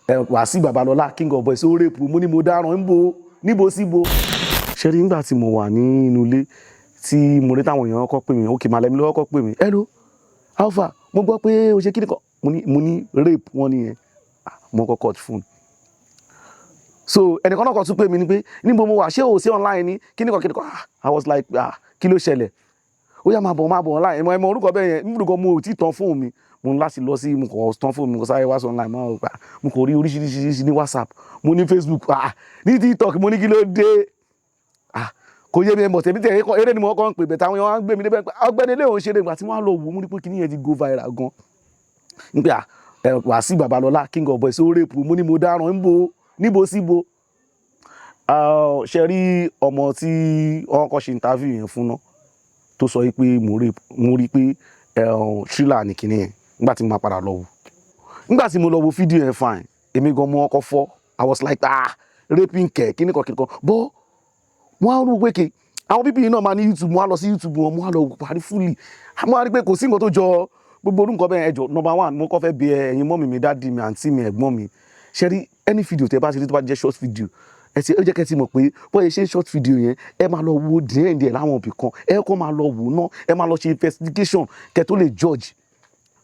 Wàsíù Babalọ́lá king of boys ó rèpù mo ní mo dáràn níbo síbo. ṣe rí nígbà tí mo wà nínú ilé tí mo rí táwọn èèyàn kọ́ pè mí òkè màlẹ́mi ló kọ́ pè mí hello alpha mo gbọ́ pé o ṣe kíni kan mo ní rape wọ́n ní yẹn mo kọ́kọ́ fún un. So ẹnìkan náà kọ́ tún pè mí ni pé níbo mo wà ṣé o ṣe online ni kíni kan I was like kí ló ṣẹlẹ̀ ó yá máa bọ̀ online ẹ̀mọ orúkọ bẹ́ẹ̀ yẹn nígbà kan mo ò tí tán fóònù mi mo ní láti lọ sí mo kò tán fóònù mi kò sáré wá sí online mo kò rí oríṣiríṣi ní WhatsApp mo ní Facebook ní TikTok mo ní kí ló dé kò yé mi ẹ̀ mọ̀ tẹ̀mí tẹ̀ eré ni mo kọ́ ń pè bẹ̀tẹ̀ àwọn èèyàn wá ń gbé mi débẹ̀ ọgbẹ́ni ilé òun ṣeré ìgbà tí wọ́n á lọ wò mo ní pé kíní yẹn ti go viral gan nígbà Wàsíù Babalọ́lá king of boys ó rèpù mo ní mo dáràn níbo síbo. ṣe rí ọmọ tí wọ́n kọ́ ṣe interview yẹn fún náà tó sọ pé mo rí pé thriller ní kíní yẹn nígbà tí mo máa padà lọ wò nígbà tí mo lọ wo fídíò yẹn fine èmi gan mo ọkọ̀ fọ́ I was like raping kẹ̀ kíní kan bọ́ wọ́n á rú pé kè àwọn bíbí yìí náà máa ní YouTube wọ́n á lọ sí YouTube wọn wọ́n á lọ parí fúlì wọ́n á rí pé kò sí nǹkan tó jọ gbogbo orúkọ bẹ́ẹ̀ ẹjọ́ number one mo kọ́ fẹ́ bí ẹ̀yin mọ́mì mi dáàdì mi àǹtí mi ẹ̀gbọ́n mi ṣe rí any video tẹ́ bá ṣe tó bá jẹ́ short video ẹ jẹ́ kẹ́ ti mọ̀ pé bọ́ọ̀ ṣe short video yẹn ẹ máa lọ wo díẹ̀ láwọn òbí kan ẹ kọ́ máa lọ wò náà ẹ máa lọ ṣe investigation kẹ́ tó lè judge.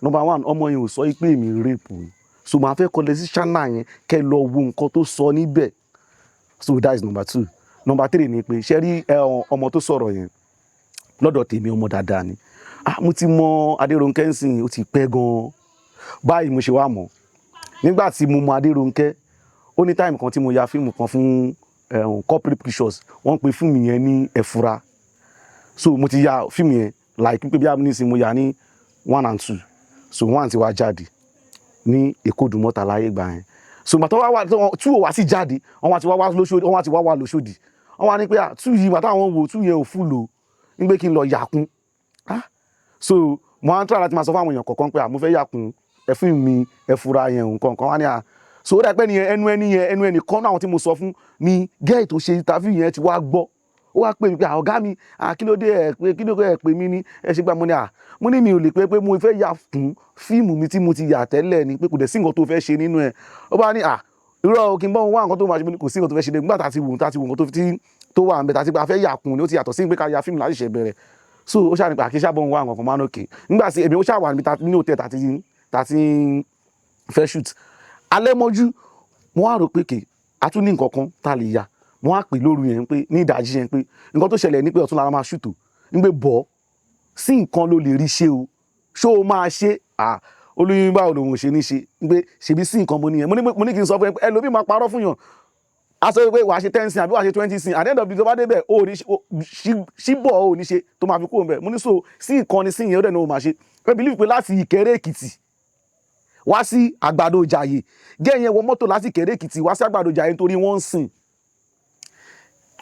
Number one ọmọ yẹn ò sọ pé èmi rape o so màá fẹ́ kọ́lẹ̀ sí channel yẹn kẹ́ lọ wo nǹkan tó sọ níbẹ̀ so that is number two. Number three ni pé ṣe rí ọmọ tó sọ̀rọ̀ yẹn lọ́dọ̀ tèmi ọmọ dáadáa ni mo ti mọ Adérónkẹ́ nsìn ó ti pẹ́ gan-an báyìí mo ṣe wá mọ̀ nígbà tí mo mọ Adérónkẹ́ ó ní táìmù kan tí mo ya fíìmù kan fún corporate pictures wọ́n pe fíìmù yẹn ní ẹ̀fúra so mo ti ya fíìmù yẹn like pé bí amúnisìn mo ya ní 1 and 2 so 1 ti wá jáde ní Èkó Dùmọ̀tà láyé gbà yẹn so màtọ́ wá 2 wá sí jáde wọ́n ti wá wá lóṣòdì wọ́n wá ní pé 2 yìí màtọ́ àwọn wo 2 yẹn ò fún lò ní pé kí n lọ yàkún so mo á ń tọ́ láti máa sọ fún àwọn èèyàn kọ̀ọ̀kan pé mo fẹ́ yàkún ẹ̀fín mi ẹ̀fúra yẹn nǹkan kan wá ní so ó dà pé ẹnu ẹni kan náà àwọn tí mo sọ fún ni gẹ́ẹ̀ tó ṣe interview yẹn ti wá gbọ́ ó wá pè mí pé ọ̀gá mi kí ló dé ẹ pè mí ní ẹ ṣe gbà mo ní mi ò lè pé mo fẹ́ yà fún fíìmù mi tí mo ti yà tẹ́lẹ̀ ni pé kò dẹ̀ sí nǹkan tó fẹ́ ṣe nínú ẹ̀ ó bá ní irọ́ kí n bọ́ wá nǹkan tó máa ṣe kò sí nǹkan tó fẹ́ ṣe nígbà tá a ti wò nǹkan tó wà ń bẹ tá a ti gba fẹ́ yà kùn ni ó ti yàtọ̀ sí pé ká ya fíìmù láti ṣẹ̀ bẹ̀rẹ̀ so ó ṣàní pé àkíṣà bọ̀ ń wá nǹkan kan máa ń òkè nígbà tí èmi ó ṣàwà níbi ní òtẹ́ tá ti fẹ́ shoot alẹ́ mọ́jú mo wá rò pé kè á tún ní nǹkan kan tá a lè ya mo wá pè lóru yẹn pé ní ìdájí yẹn pé nǹkan tó ṣẹlẹ̀ ní pé ọ̀tún lára máa shoot ń gbé bọ̀ sí nǹkan ló lè rí ṣe o ṣó o máa ṣe olóyún báwo lòun ò ṣe ní ṣe ń gbé ṣèbí sí nǹkan mo ní yẹn mo ní kí n sọ fún ẹlòmíì máa parọ́ fún yàn a sọ pé wàá ṣe 10 sin àbí wàá ṣe 20 sin at the end of the day tó bá débẹ̀ ó ní ṣíbọ̀ ó ní ṣe tó máa fi kúrò bẹ̀ mo ní so sí ìkànnì sí yẹn ó dẹ̀ ní o máa ṣe pé believe pé láti Ìkẹrẹ́ Èkìtì wá sí Àgbàdo Ìjàyè gẹ́yìn wọ mọ́tò láti Ìkẹrẹ́ Èkìtì wá sí Àgbàdo Ìjàyè nítorí wọ́n ń sìn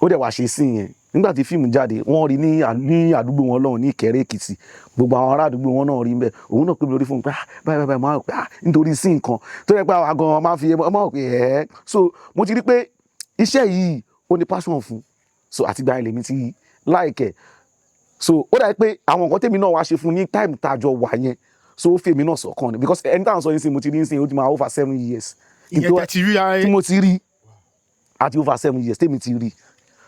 ó dẹ̀ wá ṣe sí yẹn nígbà tí fíìmù jáde wọ́n rí ní àdúgbò wọn lọ́hùn ní Ìkẹrẹ́ Èkìtì gbogbo àwọn ará àdúgbò wọn náà rí bẹ́ẹ̀ òun náà pè mí lórí fún mi pé báyìí máa pè nítorí sí nǹkan tó yẹ pé àwọn àgàn máa fi ọmọ pé so mo ti rí pé iṣẹ́ yìí ó ní passion fún so àtìgbà ilẹ̀ mi ti láìkẹ̀ so ó dà pé àwọn nǹkan tèmi náà wá ṣe fún ní time tàjọ wà yẹn so ó fèmí náà sọ̀kan ni because ẹni táwọn sọ yín sí mo ti rí sí ó ti máa over 7 years tí mo ti rí àti over 7 years tèmi ti rí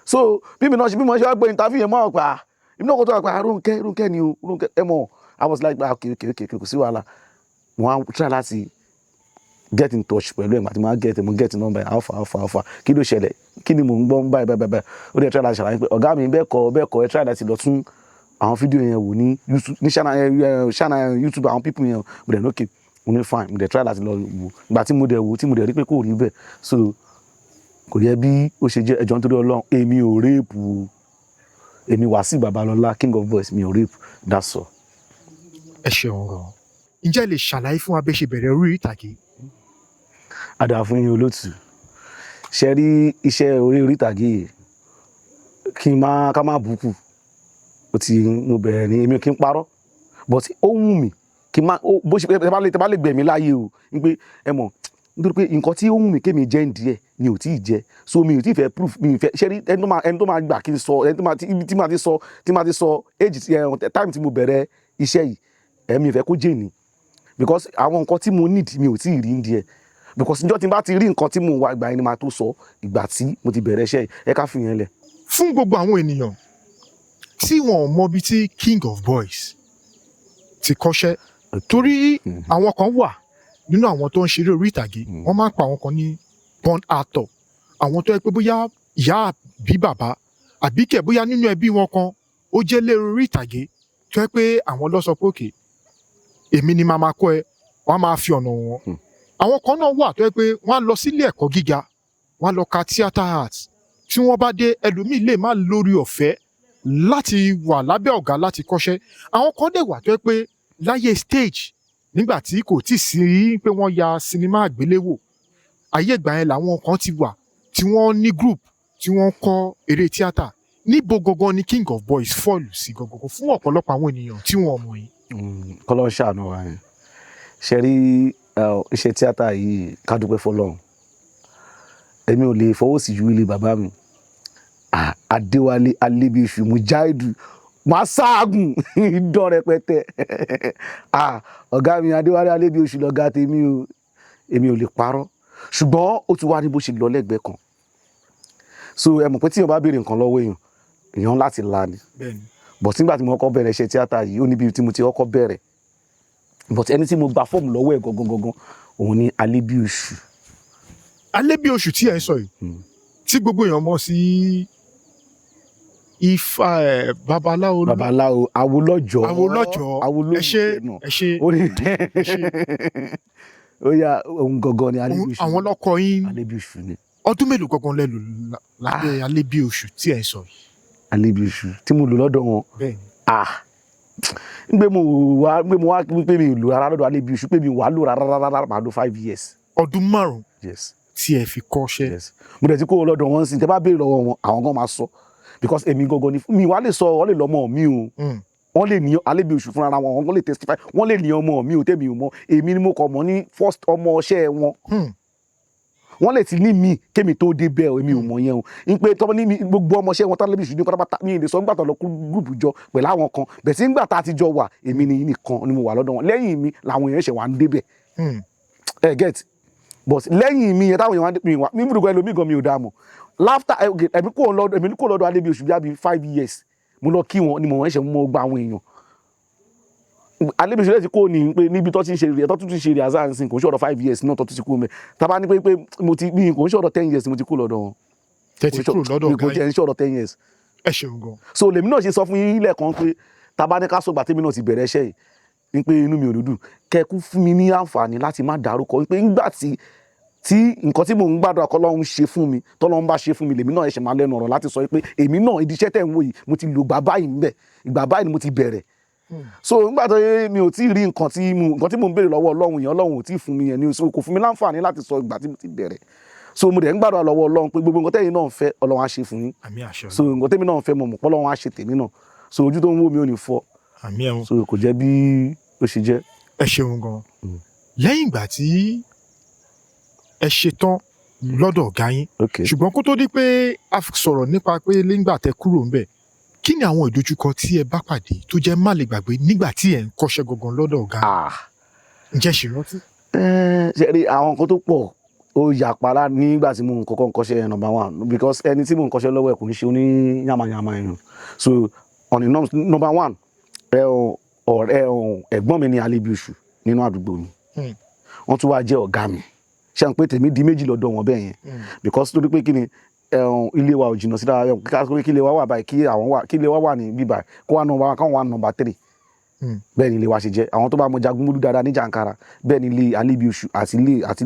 so bí mo ṣe wá gbé interview yẹn mọ́ ọ̀pá èmi náà kò tó wà pé Rónkẹ́ ni o Rónkẹ́ ẹ mọ̀ I was like okay kò sí wàhálà mo wá try láti get in touch pẹ̀lú ẹ̀ àti máa get number alpha kí ló ṣẹlẹ̀ kí ni mò ń gbọ́ báyìí ó dẹ̀ try láti ṣàlàyé pé ọ̀gá mi bẹ́ẹ̀ kọ́ ẹ try láti lọ tún àwọn fídíò yẹn wò ní channel YouTube àwọn people yẹn mo dẹ̀ lókè mo ní fine mo dẹ̀ try láti lọ wò ìgbà tí mo dẹ̀ rí pé kò rí bẹ́ẹ̀ so kò yẹ bí ó ṣe jẹ́ ẹjọ́ nítorí Ọlọ́run èmi ò rape o èmi Wàsíù Babalọ́lá king of boys mi ò rape that's all. ẹ ṣeun gan ǹjẹ́ lè ṣàlàyé fún wa bẹ́ẹ̀ ṣe bẹ̀rẹ̀ orí ìtàgé. Àdá fún yín olóòtú ṣe rí iṣẹ́ orí ìtàgé kí n ká má bùkù ó ti mo bẹ̀rẹ̀ ní èmi ò kí n parọ́ but ó wù mí kí n má bó ṣe tẹ́ bá lè gbẹ̀mí láyé o ní pé ẹ mọ̀ nítorí pé nǹkan tí ó wù mí kémi jẹ́ ń díẹ̀ mi ò tí ì jẹ́ so mi ò tí ì fẹ́ proof mi ì fẹ́ ṣe rí ẹni tó máa gbà kí n sọ ẹni tí máa ti sọ age time tí mo bẹ̀rẹ̀ iṣẹ́ yìí mi ì fẹ́ kó jẹ́ ni because àwọn nǹkan tí mo need mi ò tí ì rí ń díẹ̀ because níjọ́ tí n bá ti rí nǹkan tí mò ń wá ìgbà yẹn ni màá tó sọ ìgbà tí mo ti bẹ̀rẹ̀ iṣẹ́ ẹ ká fi yẹn lẹ̀. fún gbogbo àwọn ènìyàn tí wọn ò mọ ibi tí King of Boys ti kọ́ṣẹ́ torí àwọn kan wà nínú àwọn tó ń ṣeré orí ìtàgé wọ́n máa ń pa àwọn kan ní born actor, àwọn tó yẹ pé bóyá ìyá àbí bàbá àbí kẹ̀ bóyá nínú ẹbí wọn kan ó jẹ́ eléré orí ìtàgé tó yẹ pé àwọn ló sọ pé òkè èmi ni màá máa kọ́ ẹ, wọ́n á máa fi ọ̀nà wọn. àwọn kan náà wà tó yẹ pé wọ́n á lọ sílé ẹ̀kọ́ gíga, wọ́n á lọ ka theatre arts, tí wọ́n bá dé ẹlòmíì lè má lórí ọ̀fẹ́ láti wà lábẹ́ ọ̀gá láti kọ́ṣẹ́. àwọn kan dẹ̀ wà tó yẹ pé láyé stage nígbà tí kò tí sí pé wọ́n ya sinimá àgbéléwò, ayé ìgbà yẹn làwọn kan ti wà tí wọ́n ní group tí wọ́n kọ́ eré tíátà. níbo gangan ni King of Boys fọ́ọ̀lù sí gangan fún ọ̀pọ̀lọpọ̀ àwọn ènìyàn tí wọ́n mọ̀ yìí. kọ́lọ́ ṣàánú wa yẹn ṣe rí iṣẹ́ tíátà yìí ká dúpẹ́ fọlọ́run. èmi ò lè fọwọ́ sí ju ilé bàbá mi Adéwálé Alébíoṣù Mujaidu máa ṣáàgùn ìdán rẹpẹtẹ ọ̀gá mi Adéwálé Alébíoṣù lọ́gá tèmi o, èmi ò lè parọ́, ṣùgbọ́n ó ti wá ní bó ṣe lọ lẹ́gbẹ̀ẹ́ kan. so ẹ mọ̀ pé tí èèyàn bá béèrè nǹkan lọ́wọ́ èèyàn láti la ni. but nígbà tí mo kọ́kọ́ bẹ̀rẹ̀ iṣẹ́ tíátà yìí ó níbi tí mo ti kọ́kọ́ bẹ̀rẹ̀, but ẹni tí mo gba fọ́ọ̀mù lọ́wọ́ ẹ̀ gangan òun ni Alébíoṣù. Alébíoṣù tí ẹ ń sọ yìí tí gbogbo èèyàn mọ̀ sí Ifá babaláwo Awólọ́jọ̀ ẹ ṣe ó yá òun gangan ni Alébíoṣù. àwọn lọkọ yín Alébíoṣù ni. ọdún mélòó gangan lẹ lò lábẹ́ Alébíoṣù tí ẹ ń sọ yìí. Alébíoṣù tí mo lò lọ́dọ̀ wọn. gbé mo wá pé mi lò rárá lọ́dọ̀ Alébíoṣù pé mi wà lò rárá màá lò 5 years. ọdún 5. yes. tí ẹ fi kọ́ṣẹ́. mo dẹ̀ ti kó lọ́dọ̀ wọn sí tẹ́ bá béèrè lọ́wọ́ wọn àwọn gan máa sọ because èmi gangan ni mi wá lè sọ wọ́n lè lọ́mọ mi o wọ́n lè ní Alébíoṣù fúnra wọn wọ́n lè testify wọ́n lè ní ọmọ mi o tẹ́mi ò mọ̀ èmi ni mo kọ̀ mọ́ ní first ọmọ ọṣẹ́ wọn. wọ́n lè ti ní mi kémi tó dé bẹ́ẹ̀ èmi ò mọ̀ yẹn o n pé tọ́ ní gbogbo ọmọọṣẹ́ wọn Alébíoṣù ní pátápátá mi lè sọ nígbà tó lọ gúrùpù jọ pẹ̀lú àwọn kan bẹ̀ sí nígbà tá a ti jọ wà èmi nìkan ni mo wà lọ́dọ̀ wọn lẹ́yìn mi làwọn èèyàn ṣẹ̀ wá ń débẹ̀ ẹ get but lẹ́yìn mi yẹn táwọn èèyàn wá mi múdùkọ́ ẹlòmíì gan mi ò dáa mọ̀ láfta èmi kò lọ́dọ̀ Alébíoṣù bí 5 years mo lọ kí wọn ni mo wọ́n ṣẹ̀ mọ́ gba àwọn èèyàn Alébíoṣù lẹ́sìn kò ní pé níbi tó ti ń ṣe rẹ̀ tó tún ti ṣe rẹ̀ azan sin kò ń ṣe ọ̀rọ̀ 5 years náà tó tún ti kú mẹ́ tábà ní pé mo ti bí kò ń ṣe ọ̀rọ̀ 10 years mo ti kú lọ́dọ̀ wọn. tẹ́tí kúrò lọ́dọ̀ ọ̀gá yìí kò jẹ́ ń ṣe ọ̀rọ̀ 10 years. ẹ ṣeun gan. so lèmi náà ṣe sọ fún yín lẹ́ẹ̀kan pé tábà ní ká sọ̀gbà tèmi náà ti bẹ̀rẹ̀ iṣẹ́ yìí ní pé inú mi ò dúdú kẹ́kú fún mi ní àǹfààní láti má dárúkọ pé ńgbà tí nǹkan tí mò ń gbàdúrà k'Ọlọ́run ṣe fún mi t'Ọlọ́run bá ṣe fún mi lèmi náà ẹ̀ṣẹ̀ máa lẹ́nu ọ̀rọ̀ láti sọ pé èmi náà ìdí iṣẹ́ tẹ̀ ń wò yìí mo ti lò gbà báyìí ń bẹ̀ ìgbà báyìí ni mo ti bẹ̀rẹ̀. so nígbà tó mi ò tí ì rí nǹkan tí mò ń béèrè lọ́wọ́ Ọlọ́run yẹn Ọlọ́run ò tí ì fún mi yẹn ni kò fún mi láǹfààní láti sọ ìgbà tí mo ti bẹ̀rẹ̀. so mo dẹ̀ ń gbàdúrà lọ́wọ́ Ọlọ́run pé gbogbo nǹkan tẹ́yin náà ń fẹ́ Ọlọ́run á ṣe fún yín. so nǹkan tẹ́mi náà ń fẹ́ mo mọ̀ pé Ọlọ́run á ṣe tèmi náà so ojú tó ń wò mí ò ní fọ́. so kò jẹ́ bí ó ṣe jẹ́. ẹ ṣeun gan. lẹ́yìn ìgbà tí ẹ ṣetán lọ́dọ̀ ọ̀gá yín ṣùgbọ́n kó tó di pé a sọ̀rọ̀ nípa pé nígbà tẹ́ kúrò ńbẹ̀ kí ni àwọn ìdojúkọ tí ẹ bá pàdé tó jẹ́ má lè gbàgbé nígbà tí ẹ ń kọ́ṣẹ́ gangan lọ́dọ̀ ọ̀gá yín ǹjẹ́ ṣe rántí. ṣe rí àwọn nǹkan tó pọ̀ ó yà pàrà nígbà tí mò ń kọ́kọ́ ń kọ́ṣẹ́ yẹn number 1 because ẹni tí mò ń kọ́ṣẹ́ lọ́wọ́ ẹ̀ kò ń ṣe oní yàmàyàmà èèyàn so on number 1 ọ̀rẹ́ ẹ̀gbọ́n mi ní Alébíoṣù nínú àdúgbò mi wọ́n tún wá jẹ́ ọ̀gá mi ṣe ń pé tèmi di méjì lọ́dọ̀ wọn bẹ́ẹ̀ yẹn because torí pé kí ni ilé wa ò jìnnà sí dára kí ilé wa wà báyìí kí ilé wa wà ní bíbá kó wà nọ́mbà káwọn wà nọ́mbà 3 bẹ́ẹ̀ ni ilé wa ṣe jẹ́ àwọn tó bá mọ Jagunmólú dáadáa ní Jàǹkàrà bẹ́ẹ̀ ni ilé Alébíoṣù àti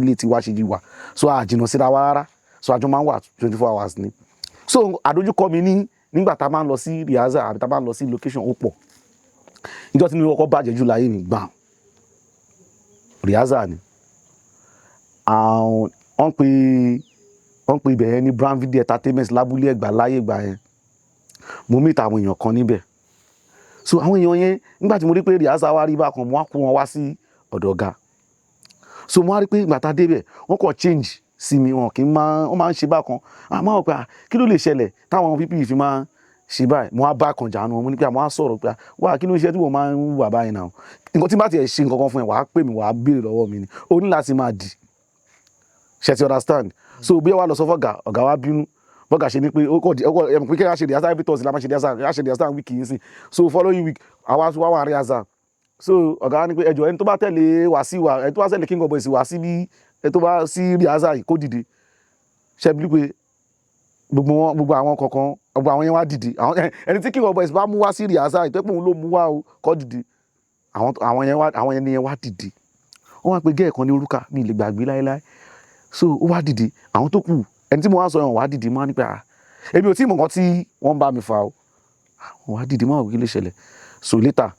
ilé tiwa ṣe jí wa so a jìnnà síra wa rárá so àjọ máa ń wà 24 hours ni so àdójúkọ mi nígbà tá a máa ń lọ sí rehearsal àbí tá a máa ń lọ sí location ó pọ̀ níjọ́ tí mi kọ́kọ́ bàjẹ́ jù láyé mi gbà rehearsal ni wọ́n pe ibẹ̀ yẹn ní Brown Video Entertainment lábúlé Ẹ̀gbá láyé ìgbà yẹn mo meet àwọn èèyàn kan níbẹ̀ so àwọn èèyàn yẹn nígbà tí mo rí pé rehearsal wa rí bákan mo wá kó wọn wá sí ọ̀dọ̀ ọ̀gá so mo wá rí pé ìgbà tá a débẹ̀ wọ́n kọ́ change sí mi wọn kì í wọ́n máa ń ṣe bákan àmọ́ àwọn pé kí ló lè ṣẹlẹ̀ táwọn pípì fi máa ṣe báyìí mo wá bá kan jà nù mo ní pé àmọ́ á sọ̀rọ̀ pé wá kí ló ń ṣe tí wọ́n máa ń wà báyìí náà nǹkan tí bá tiẹ̀ ṣe nǹkan kan fún ẹ wàá pè mí wàá béèrè lọ́wọ́ mi ni o ní láti máa dì ṣe ti understand so bí wàá lọ sọ fọ́gà ọ̀gá wa bínú bọ́gà ṣe ni pé ó kọ̀ ẹ̀mọ̀ pé kí ẹ ṣe rehearsal every Thursday la máa ṣe rehearsal week yìí sìn so following week àwa wà rehearsal so ọ̀gá wa ní pé ẹjọ́ ẹni tó bá tẹ̀lé wá sí wa ẹni tó bá tẹ̀lé King of Boys wá sí bí ẹni tó bá sí rehearsal yìí kó dìde ṣe bí pé gbogbo àwọn kọ̀ọ̀kan gbogbo àwọn yẹn wá dìde ẹni tí King of Boys bá mú wá sí rehearsal yìí tó pé òun ló mú wá o kó dìde àwọn yẹn wá dìde wọ́n wá pé gẹ́ẹ̀kan ní orúkà mi lè gbàgbé láéláé so ó wá dìde àwọn tó kù ẹni tí mo wá sọ yẹn wá dìde máa ní pé èmi ò tí mọ̀ nǹkan tí wọ́n bá mi fa o wọ́n wá dìde máa wò kí lè ṣẹlẹ̀ so later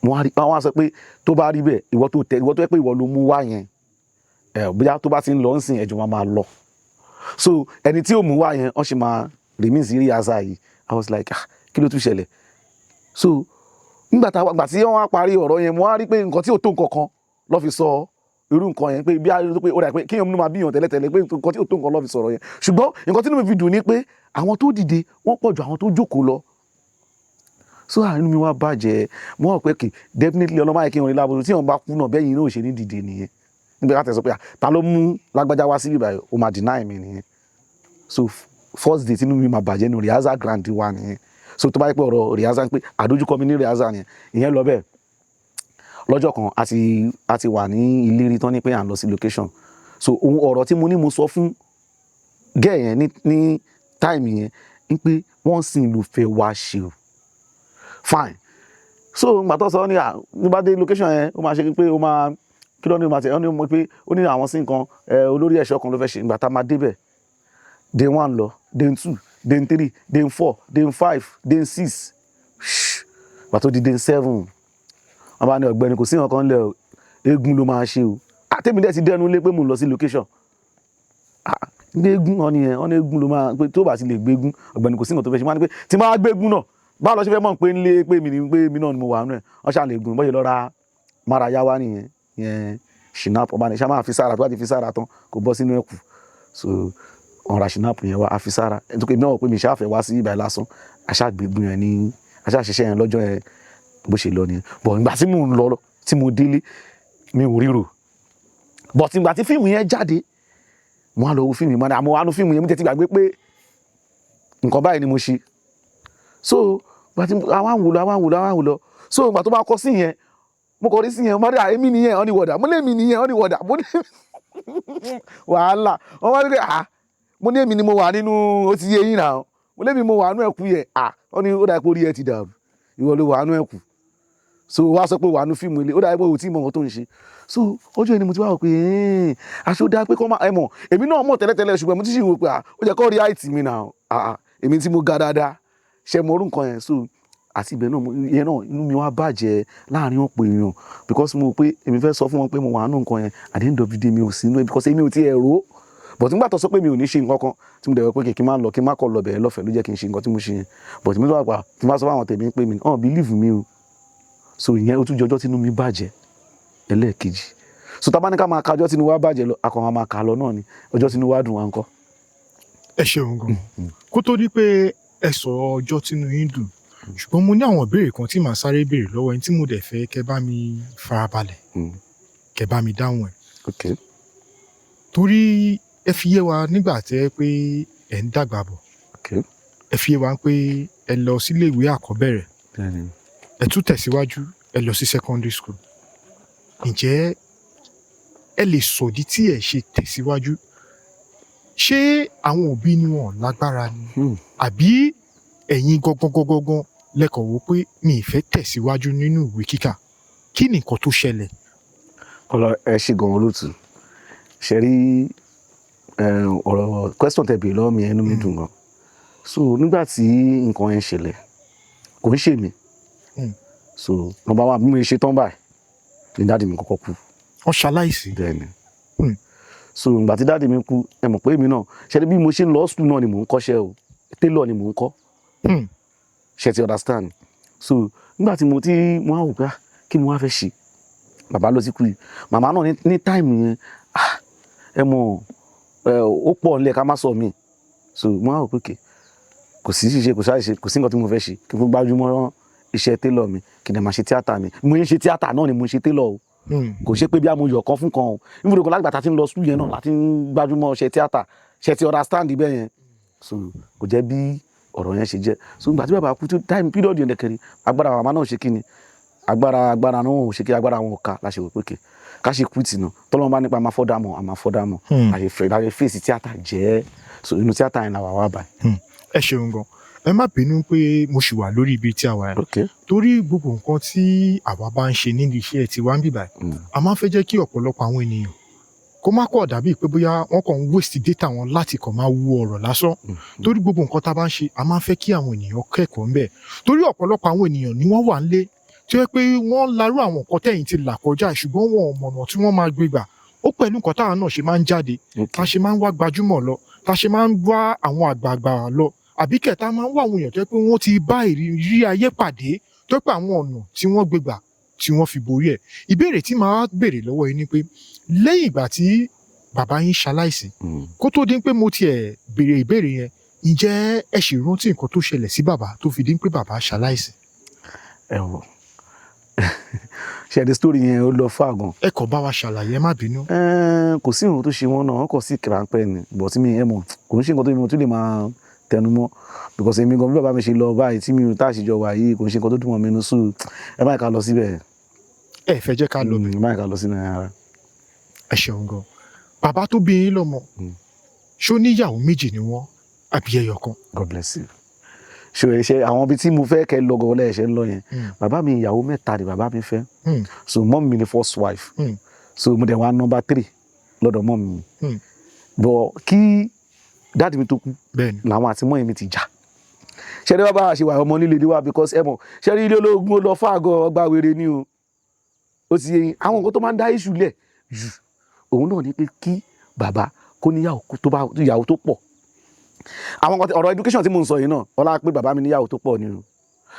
wọ́n á sọ pé tó bá rí bẹ́ẹ̀ ìwọ tó yẹ pé ìwọ ló mú wá yẹn bóyá tó bá ti ń lọ ń sìn ẹ̀jọ̀ máa lọ so ẹni tí ò mú wá yẹn wọ́n ṣe máa remain sí rehearsal yìí I was like kí ló tún ṣẹlẹ̀ so nígbà tí wọ́n wá parí ọ̀rọ̀ yẹn mo wá rí pé nǹkan tí ò tó nǹkan kan lọ́ fi sọ irú nǹkan yẹn pé bí ó dà pé kéèyàn múnú máa bíyàn tẹ́lẹ̀tẹ́lẹ̀ pé nǹkan tí ò tó nǹkan lọ́ fi sọ̀rọ̀ yẹn ṣùgbọ́n nǹkan tí inú mi fi dùn ni pé àwọn tó dìde wọ́n pọ̀ ju àwọn tó jókòó lọ so inú mi wá bàjẹ́ mo wà pé kì definitely ọlọ́mọ ayé kí wọn rí lábọ́dún tí wọn bá kú náà bẹ́yìn náà ò ṣe ní dìde nìyẹn nígbà láti sọ pé ta ló mú lágbájá wá sí ibà ó máa deny mi nìyẹn so first day tí inú mi máa bàjẹ́ ní rehearsal grand wa nìyẹn so tó bá yẹ pé ọ̀rọ̀ rehearsal pé àdójúkọ mi ní rehearsal yẹn ìyẹn lọ bẹ́ẹ̀ lọ́jọ́ kan a ti wà ní ìlérí tán ní pé à ń lọ sí location so ohun ọ̀rọ̀ tí mo ní mo sọ fún gẹ́ẹ̀ yẹn ní time yẹn ní pé wọ́n sì ń lò fẹ́ wá ṣe o fine so ìgbà tó sọ ní bá dé location yẹn ó máa ṣe pé ó máa kí ló ní ma tẹ̀ ọ́ ní mo pé ó ní àwọn sí nǹkan olórí ẹ̀ṣọ́ kan ló fẹ́ ṣe ìgbà tá a máa débẹ̀ day 1 lọ day 2 day 3 day 4 day 5 day 6 ìgbà tó di day 7 wọ́n bá ní ọ̀gbẹ́ni kò sí nǹkan lẹ̀ o eégún ló máa ṣe o àtẹ̀mí dẹ̀ ti dẹnu lé pé mo lọ sí location ní eégún wọn ni yẹn wọn ní eégún ló máa pé tó bá ti lè gbégún ọ̀gbẹ́ni kò sí nǹkan tó fẹ́ ṣe wọ́n á ní pé tí máa gbégún náà báwo lọ ṣe fẹ́ mọ̀ pé ń lé pé mi náà ni mo wà nù ẹ̀ wọ́n ṣàlè gùn bọ́yẹ̀ lọ́ra márayá wá nìyẹn yẹn ṣìnàpù ọba ní ṣá máa fi sára tó bá ti fi sára tán kò bọ́ sínú ẹ̀kú so ọ̀rọ̀ ṣìnàpù yẹn wá a fi sára ẹ̀ tó pé náà pé mi ṣáfẹ́ wá sí ibà lásán aṣáàgbégun yẹn ní aṣáàṣiṣẹ́ yẹn lọ́jọ́ yẹn bó ṣe lọ nìyẹn bọ̀ ìgbà tí mò ń lọ tí mo délé mi ò ríro bọ̀ tí ìgbà tí fíìmù yẹn jáde mo wá lọ wo fíìmù yẹn àmọ́ wá nu fíìmù yẹn mo tẹ̀ ti gbàgbé pé nǹkan báyìí ni mo ṣe so àwọn wò lọ so ìgbà tó bá kọ sí yẹn mo kọ rí sí yẹn mo rí èmi nìyẹn ọ ní wọ̀dà mo lé mi nìyẹn ọ ní wọ̀dà mo ní wàhálà wọ́n wá rí pé mo ní èmi ni mo wà nínú ó ti yé yín náà mo lé mi mo wà nínú ẹ̀kú yẹn ó ní ó dà pé orí ẹ ti dàrú ìwọ ló wà nínú ẹ̀kú so wá sọ pé wà nínú fíìmù ilé ó dà pé o tí mọ nǹkan tó ń ṣe so ọjọ́ ẹni mo ti wá wò pé aṣọ dá pé kọ́ máa ẹ mọ̀ èmi náà mọ̀ tẹ́lẹ̀tẹ́lẹ̀ ṣùgbọ́n mo ti ṣì wò pé ó jẹ́ kó rí àìtì mi náà èmi tí mo ga dáadáa ṣe mọ orú nǹkan yẹn so àti ibẹ̀ náà ìyẹn náà inú mi wá bàjẹ́ láàrin ọ̀pọ̀ èèyàn because mo pé èmi fẹ́ sọ fún wọn pé mo wà nínú nǹkan yẹn at the end of the day mi ò sí inú ẹ̀ because èmi ò ti ẹ̀ rò ó but nígbà tó sọ pé mi ò ní ṣe nǹkan kan tí mo dẹ̀ wọ pé kí n má lọ kí n má kọ́ lọ bẹ̀rẹ̀ lọ́fẹ̀ẹ́ ló jẹ́ kí n ṣe nǹkan tí mo ṣe yẹn but mi tó wà pa kí n má sọ fún àwọn tèmi pé mi believe mi o so ìyẹn ó tún jọjọ́ tínú mi bàjẹ́ ẹlẹ́ẹ̀kejì so tá bá ní ká máa kájọ́ tínú wa bàjẹ́ lọ akọ̀ máa kà lọ náà ni ọjọ́ tínú wa dùn wa ńkọ́. ẹ ṣeun gan kó tó di pé ẹ sọ ọjọ́ tínú yín dùn ṣùgbọ́n mo ní àwọn ìbéèrè kan tí màá sáré béèrè lọ́wọ́ ẹni tí mo dẹ̀ fẹ́ kẹ́ bá mi farabalẹ̀ kẹ́ bá mi dáhùn ẹ̀. Okay. torí ẹ fi yé wa nígbà tẹ́ pé ẹ̀ ń dàgbà bọ̀ Okay. ẹ fi yé wa pé ẹ lọ sílé ìwé àkọ́bẹ̀rẹ̀ ẹ tún tẹ̀síwájú ẹ lọ sí secondary school ǹjẹ́ ẹ lè sọ̀dí tí ẹ ṣe tẹ̀síwájú ṣé àwọn òbí ni wọn lágbára ni àbí ẹ̀yin gangan lẹ́kọ̀ọ́ wo pé mi ì fẹ́ tẹ̀síwájú nínú ìwé kíkà kí ni nǹkan tó ṣẹlẹ̀. ẹ ṣe gan-an lótú ṣe rí ọ̀rọ̀ question tẹ́ béèrè lọ́wọ́ mi ẹnu mi dùn gan so nígbà tí nǹkan yẹn ṣẹlẹ̀ kò ń ṣe mí so nọ́mbà wa bí mo ṣe tán báyìí ni dáàdi mi kọ́kọ́ kú. wọ́n ṣaláìsí. bẹ́ẹ̀ni so ìgbà tí dáàdi mi kú ẹ mọ̀ pé èmi náà ṣe bí mo ṣe ń lọ school náà ni mò ń kọ́ṣẹ́ o tailor ni mò ń kọ́ ṣe ti understand so nígbà tí mo á wò pé kí mo wá fẹ́ ṣe bàbá lọ sí kú yìí màmá náà ní táìmù yẹn ẹ mọ̀ ó pọ̀ nílẹ̀ ká má sọ mí so mo á wò pé kò sí ṣíṣe kò sáà ṣe kò sí nǹkan tí mo fẹ́ ṣe kí n fún gbájúmọ́ iṣẹ́ tailor mi kí n dẹ̀ máa ṣe tíátà mi mo ń ṣe tíátà náà ni mo ń ṣe tailor o kò ṣe pé bí amòyọ̀ kan fún kan o níbo kan lágbàtà tí ń lọ school yẹn náà láti ń gbájúmọ́ ṣe tíátà ṣe ti understand bẹ́ẹ̀ yẹn so kò jẹ́ bí ọ̀rọ̀ yẹn ṣe jẹ́ so ìgbà tí bàbá kú tó time period yẹn dẹ̀kẹ̀rẹ̀ agbára màmá náà ṣe kí ni agbára náà ò ṣe kí agbára wọn ò ká láṣẹ wò pé ká ṣe quit náà tọ́lọ́mọ bá nípa àmà fọ́dàmọ̀ àyè fèsì tíátà jẹ́ so inú tíátà yẹn làwà wà báyìí. ẹ ṣeun gan ẹ má bínú pé mo ṣì wà lórí ibi tí a wà yẹn torí gbogbo nǹkan tí àwa bá ń ṣe nílé iṣẹ́ tiwa ń bì báyìí a máa ń fẹ́ jẹ́ kí ọ̀pọ̀lọpọ̀ àwọn ènìyàn kó má kọ̀ dàbí pé bóyá wọ́n kàn ń waste data wọn láti kàn máa wú ọ̀rọ̀ lásán torí gbogbo nǹkan tá a bá ń ṣe a máa ń fẹ́ kí àwọn ènìyàn kẹ́kọ̀ọ́ ń bẹ̀ torí ọ̀pọ̀lọpọ̀ àwọn ènìyàn ni wọ́n wà nílé tí ó yẹ pé wọ́n larú àwọn nǹkan tẹ̀yìn ti là kọjá ṣùgbọ́n wọn ò mọ̀nà tí wọ́n máa gbé gbà ó pẹ̀lú nǹkan táwọn náà ṣe máa ń jáde tá a ṣe máa ń wá gbajúmọ̀ lọ tá a ṣe máa ń wá àwọn àgbààgbà lọ àbí kẹta máa ń wá àwọn èèyàn tó yẹ pé wọ́n ti bá ìrírí ayé pàdé tó yẹ pé àwọn ọ̀nà tí wọ́n gbé gbà tí wọ́n fi borí ẹ̀ ìbéèrè tí màá béèrè lọ́wọ́ yín ni pé lẹ́yìn ìgbà tí bàbá yín ṣaláìsí kó tó dín pé mo tiẹ̀ béèrè ìbéèrè yẹn ǹjẹ́ ẹ ṣì rántí nǹkan tó ṣẹlẹ̀ sí bàbá tó fi dín pé bàbá ṣaláìsí. ẹ wò ṣe the story yẹn ó lọ fà gan. ẹ kò bá wa ṣàlàyé ẹ má bínú. kò sí nǹkan tó ṣe wọn náà wọn kò sí kìrànpẹ́ ni bọ̀ tí mi ẹ mọ̀ kò ń ṣe nǹkan tó mi tún lè máa tẹnu mọ́ because èmi gan bí bàbá mi ṣe lọ báyìí tí mi ò tá àṣìjọ wà yìí kò ń ṣe nǹkan tó dùn mọ́ mi nínú sùn ẹ má ká lọ síbẹ̀. ẹ fẹ́ jẹ́ ká lọ bẹ̀. ẹ má ká lọ síbẹ̀ rárá. ẹ ṣeun gan bàbá tó bí yín lọ́mọ ṣó níyàwó méjì ni wọ́n àbí ẹyọ kan. God bless you. ṣe àwọn ibi tí mo fẹ́ kẹ́ lọ gan lẹ́ẹ̀ṣẹ̀ ń lọ yẹn bàbá mi ìyàwó mẹ́ta ni bàbá mi fẹ́ so mọ́ mi ni first wife so mo dẹ̀ wá number 3 lọ́dọ̀ mọ́ mi bọ̀ kí dáàdì mi tó kú làwọn àti mọ́ mi ti jà ṣẹ́rí bàbá ṣe wà ọmọ nílé wa because ẹ mọ̀ ṣẹ́rí ilé ológun ó lọ fáàgọ́ ọgbà wèrè ni o ó ti yẹ àwọn nǹkan tó máa ń dá iṣu lẹ̀ jù òun náà ni pé kí bàbá kó níyàwó tó pọ̀ àwọn ọ̀rọ̀ education tí mo ń sọ yìí náà ọlá pé bàbá mi níyàwó tó pọ̀ nínú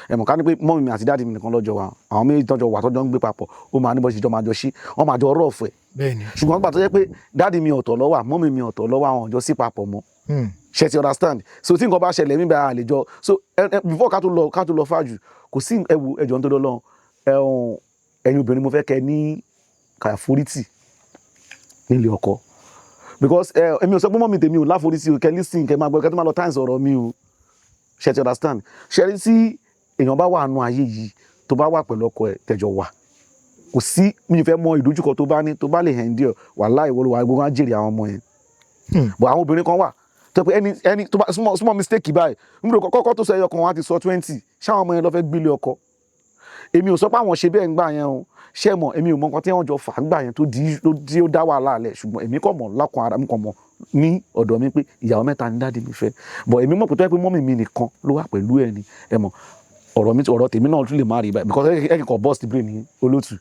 ẹ̀mọ̀ ká ní pé mọ́mì mi àti dáàdì mi nìkan lọ́jọ́ wa àwọn méjì tọ́jọ́ wà tọ́jọ́ ń gbé papọ̀ ó máa ní bọ́ ṣe jọ máa jọ sí wọ́n máa jọ ọ̀rọ̀ ọ̀fẹ́ ṣùgbọ́n gbà tó jẹ́ pé dáàdì mi ọ̀tọ̀ lọ́wọ́ mọ́mì mi ọ̀tọ̀ lọ́wọ́ àwọn ọ̀jọ́ sí papọ̀ mọ́ ṣe ti understand so tí nǹkan bá ṣẹlẹ̀ níbẹ̀ àlejò so before ká tó lọ fájù kò sí ẹjọ́ ń tó lọ́lọ́ ẹ̀yin obìnrin mo fẹ́ kẹ́ ní kàforítì nílé ọkọ because èmi ò sọ pé mọ́mì tèmi ò láforítì o kẹ́ lísìn kẹ́ máa gbọ́ kẹ́ tó máa lọ times ọ̀rọ̀ mi o ṣe ti understand ṣe rí sí èèyàn bá wà nù ayé yìí tó bá wà pẹ̀lú ọkọ ẹ̀ tẹ̀jọ wà kò sí mi ò fẹ́ mọ ìdojúkọ tó bá ní tó bá lè endure wàláhì ìwọ ló wà gbogbo á jèrè àwọn ọmọ yẹn but àwọn obìnrin kan wà tó pé ẹni tó bá small mistake báyìí nígbà kọ́kọ́ tó sọ ẹyọ kan wọn á ti sọ 20 ṣáwọn ọmọ yẹn lọ fẹ́ gbélé ọkọ èmi ò sọ pé àwọn ṣe bẹ́ẹ̀ ń gbà yẹn o ṣé mọ̀ èmi ò mọ nǹkan tí wọ́n jọ fà ń gbà yẹn tó di ó dá wàhálà lẹ̀ ṣùgbọ́n èmi kò mọ̀ lákùn ara mi kò mọ̀ ní ọ̀dọ̀ mi pé ìyàwó mẹ́ta ni dáàdi mi fẹ́ but èmi mọ̀ pé tó yẹ pé mọ́mì mi nìkan ló wà pẹ̀lú ẹ̀ ni ẹ mọ̀ ọ̀rọ̀ tèmi náà tún lè má rí báyìí because ẹ kìkọ̀ burst brain ní olótù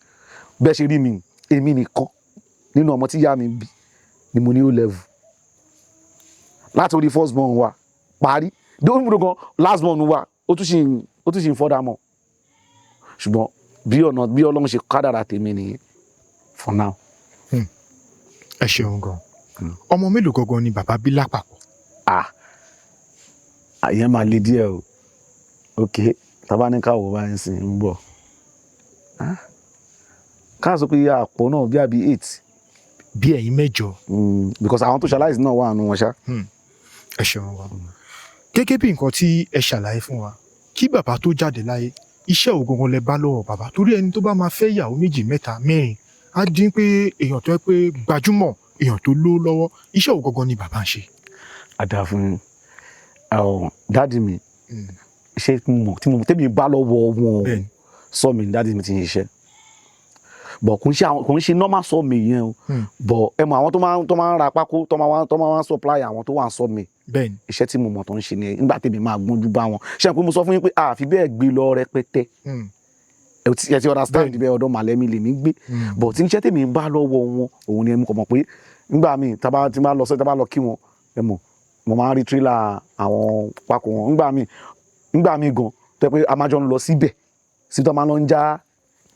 bẹ́ẹ̀ ṣe rí mi èmi nìkan nínú ọmọ tí ìyá mi bí ni mo ní ó level láti orí first born wa parí dóun múlò gan last born wa ó tún ṣì ń fọ́dà mọ́ ṣùgbọ́n bí ọlọ́run ṣe kádàrà tèmi nìyẹn for now. ẹ ṣeun gan ọmọ mélòó gangan ni bàbá bí lápapọ̀. àyẹn máa le díẹ̀ o ok tabaníkàwò bá ń sìn ń bọ̀ ká sọ pé àpò náà bí àbí 8. bí ẹ̀yin mẹ́jọ. because àwọn tó ṣaláìsí náà wà nù wọn ṣá. ẹ ṣeun wa gẹ́gẹ́ bí nǹkan tí ẹ ṣàlàyé fún wa kí bàbá tó jáde láyé iṣẹ́ ògangan lẹ bá lọ́wọ́ bàbá torí ẹni tó bá máa fẹ́ ìyàwó 2 3 4 á dín pé èèyàn tó yẹ pé gbajúmọ̀ èèyàn tó lówó lọ́wọ́ iṣẹ́ ògangan ni bàbá ń ṣe. àdá fún dáàdì mi iṣẹ́ tẹ́mi bá lọ́wọ́ wọn sọ mi dáàdì mi ti ń ṣiṣẹ́ bọ̀ kò ń ṣe normal sọ mi yẹn o bọ̀ ẹ mọ àwọn tó máa ń ra pákó tó máa ń supply àwọn tó wà ń sọ mi iṣẹ́ tí mo mọ̀ tó ń ṣe nìyẹn nígbà tèmi máa gbójú bá wọn ṣe pé mo sọ fún yín pé àfi bẹ́ẹ̀ gbé lọ rẹpẹtẹ ẹ ti understand bẹ́ẹ̀ ọ̀dọ̀ màlẹ́mi lèmi gbé bọ̀ tí iṣẹ́ tèmi bá lọ́wọ́ wọn òun ni ẹ mú kọ̀ mọ̀ pé nígbà míì tá bá lọ kí wọn ẹ mọ̀ mo máa ń rí tírélà àwọn pákó wọn nígbà míì gan tó yẹ pé a máa jọ ń lọ síbẹ̀ sí tó máa lọ ń já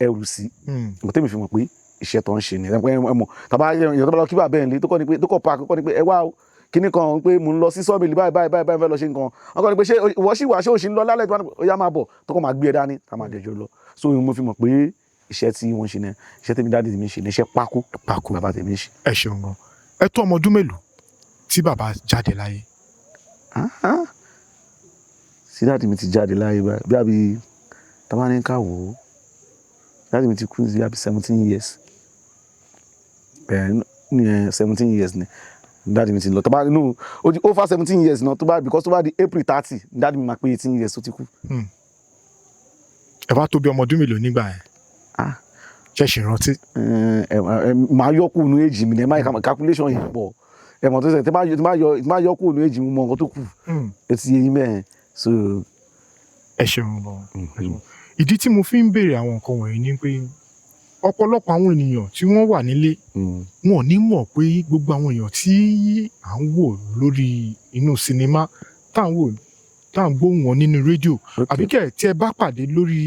ẹrù sí nǹkan tèmi fi mọ̀ pé iṣẹ́ tó ń ṣe ni ẹ mọ̀ tàbá èèyàn tó bá lọ kí bàbá ẹ̀ lé tó kọ́ park kọ́ ni pé ẹ wá o kíní kan pé mò ń lọ sí sọ́ọ̀bìlì báyìí fẹ́ lọ ṣe nǹkan wọn kọ́ ni pé ṣé ìwọ ṣì wà ṣé òṣì ń lọ lálẹ́ tó máa bọ̀ tó kọ́ máa gbé ẹ dání tá máa dẹjọ́ lọ so mo fi mọ̀ pé iṣẹ́ tí wọ́n ṣe náà iṣẹ́ tèmi dáàdì mi ṣe ní iṣẹ́ pákó bàbá tèmi ṣe. ẹ ṣeun gan. ẹ tó ọmọ ọdún mélòó tí bàbá jáde láyé? sí dáàdì mi ti jáde láyé báyìí bí àbí tábà ní ká wò ó dáàdì mi ti kú sí àbí 17 years 17 years ni dáàdì mi ti lọ tó bá nù ó di over 17 years náà tó bá because tó bá di April 30 dáàdì mi máa pé 18 years tó ti kú. ẹ bá tó bí ọmọ ọdún mélòó nígbà yẹn? ṣe ṣì rántí? màá yọ kúrò nínú èjì mi ní ẹ má yẹ calculation yẹn pọ̀ ẹ mọ̀ tó ṣe tí máa yọ kúrò nínú èjì mi mọ nǹkan tó kù etí yẹn mẹ́rin so. ẹ ṣeun gan. ìdí tí mo fi ń béèrè àwọn nǹkan wọ̀nyí ni pé ọ̀pọ̀lọpọ̀ àwọn ènìyàn tí wọ́n wà nílé wọn ò ní mọ̀ pé gbogbo àwọn èèyàn tí à ń wò lórí inú sinimá tá à ń gbóhùn wọn nínú rédíò àbí kẹ̀ tí ẹ bá pàdé lórí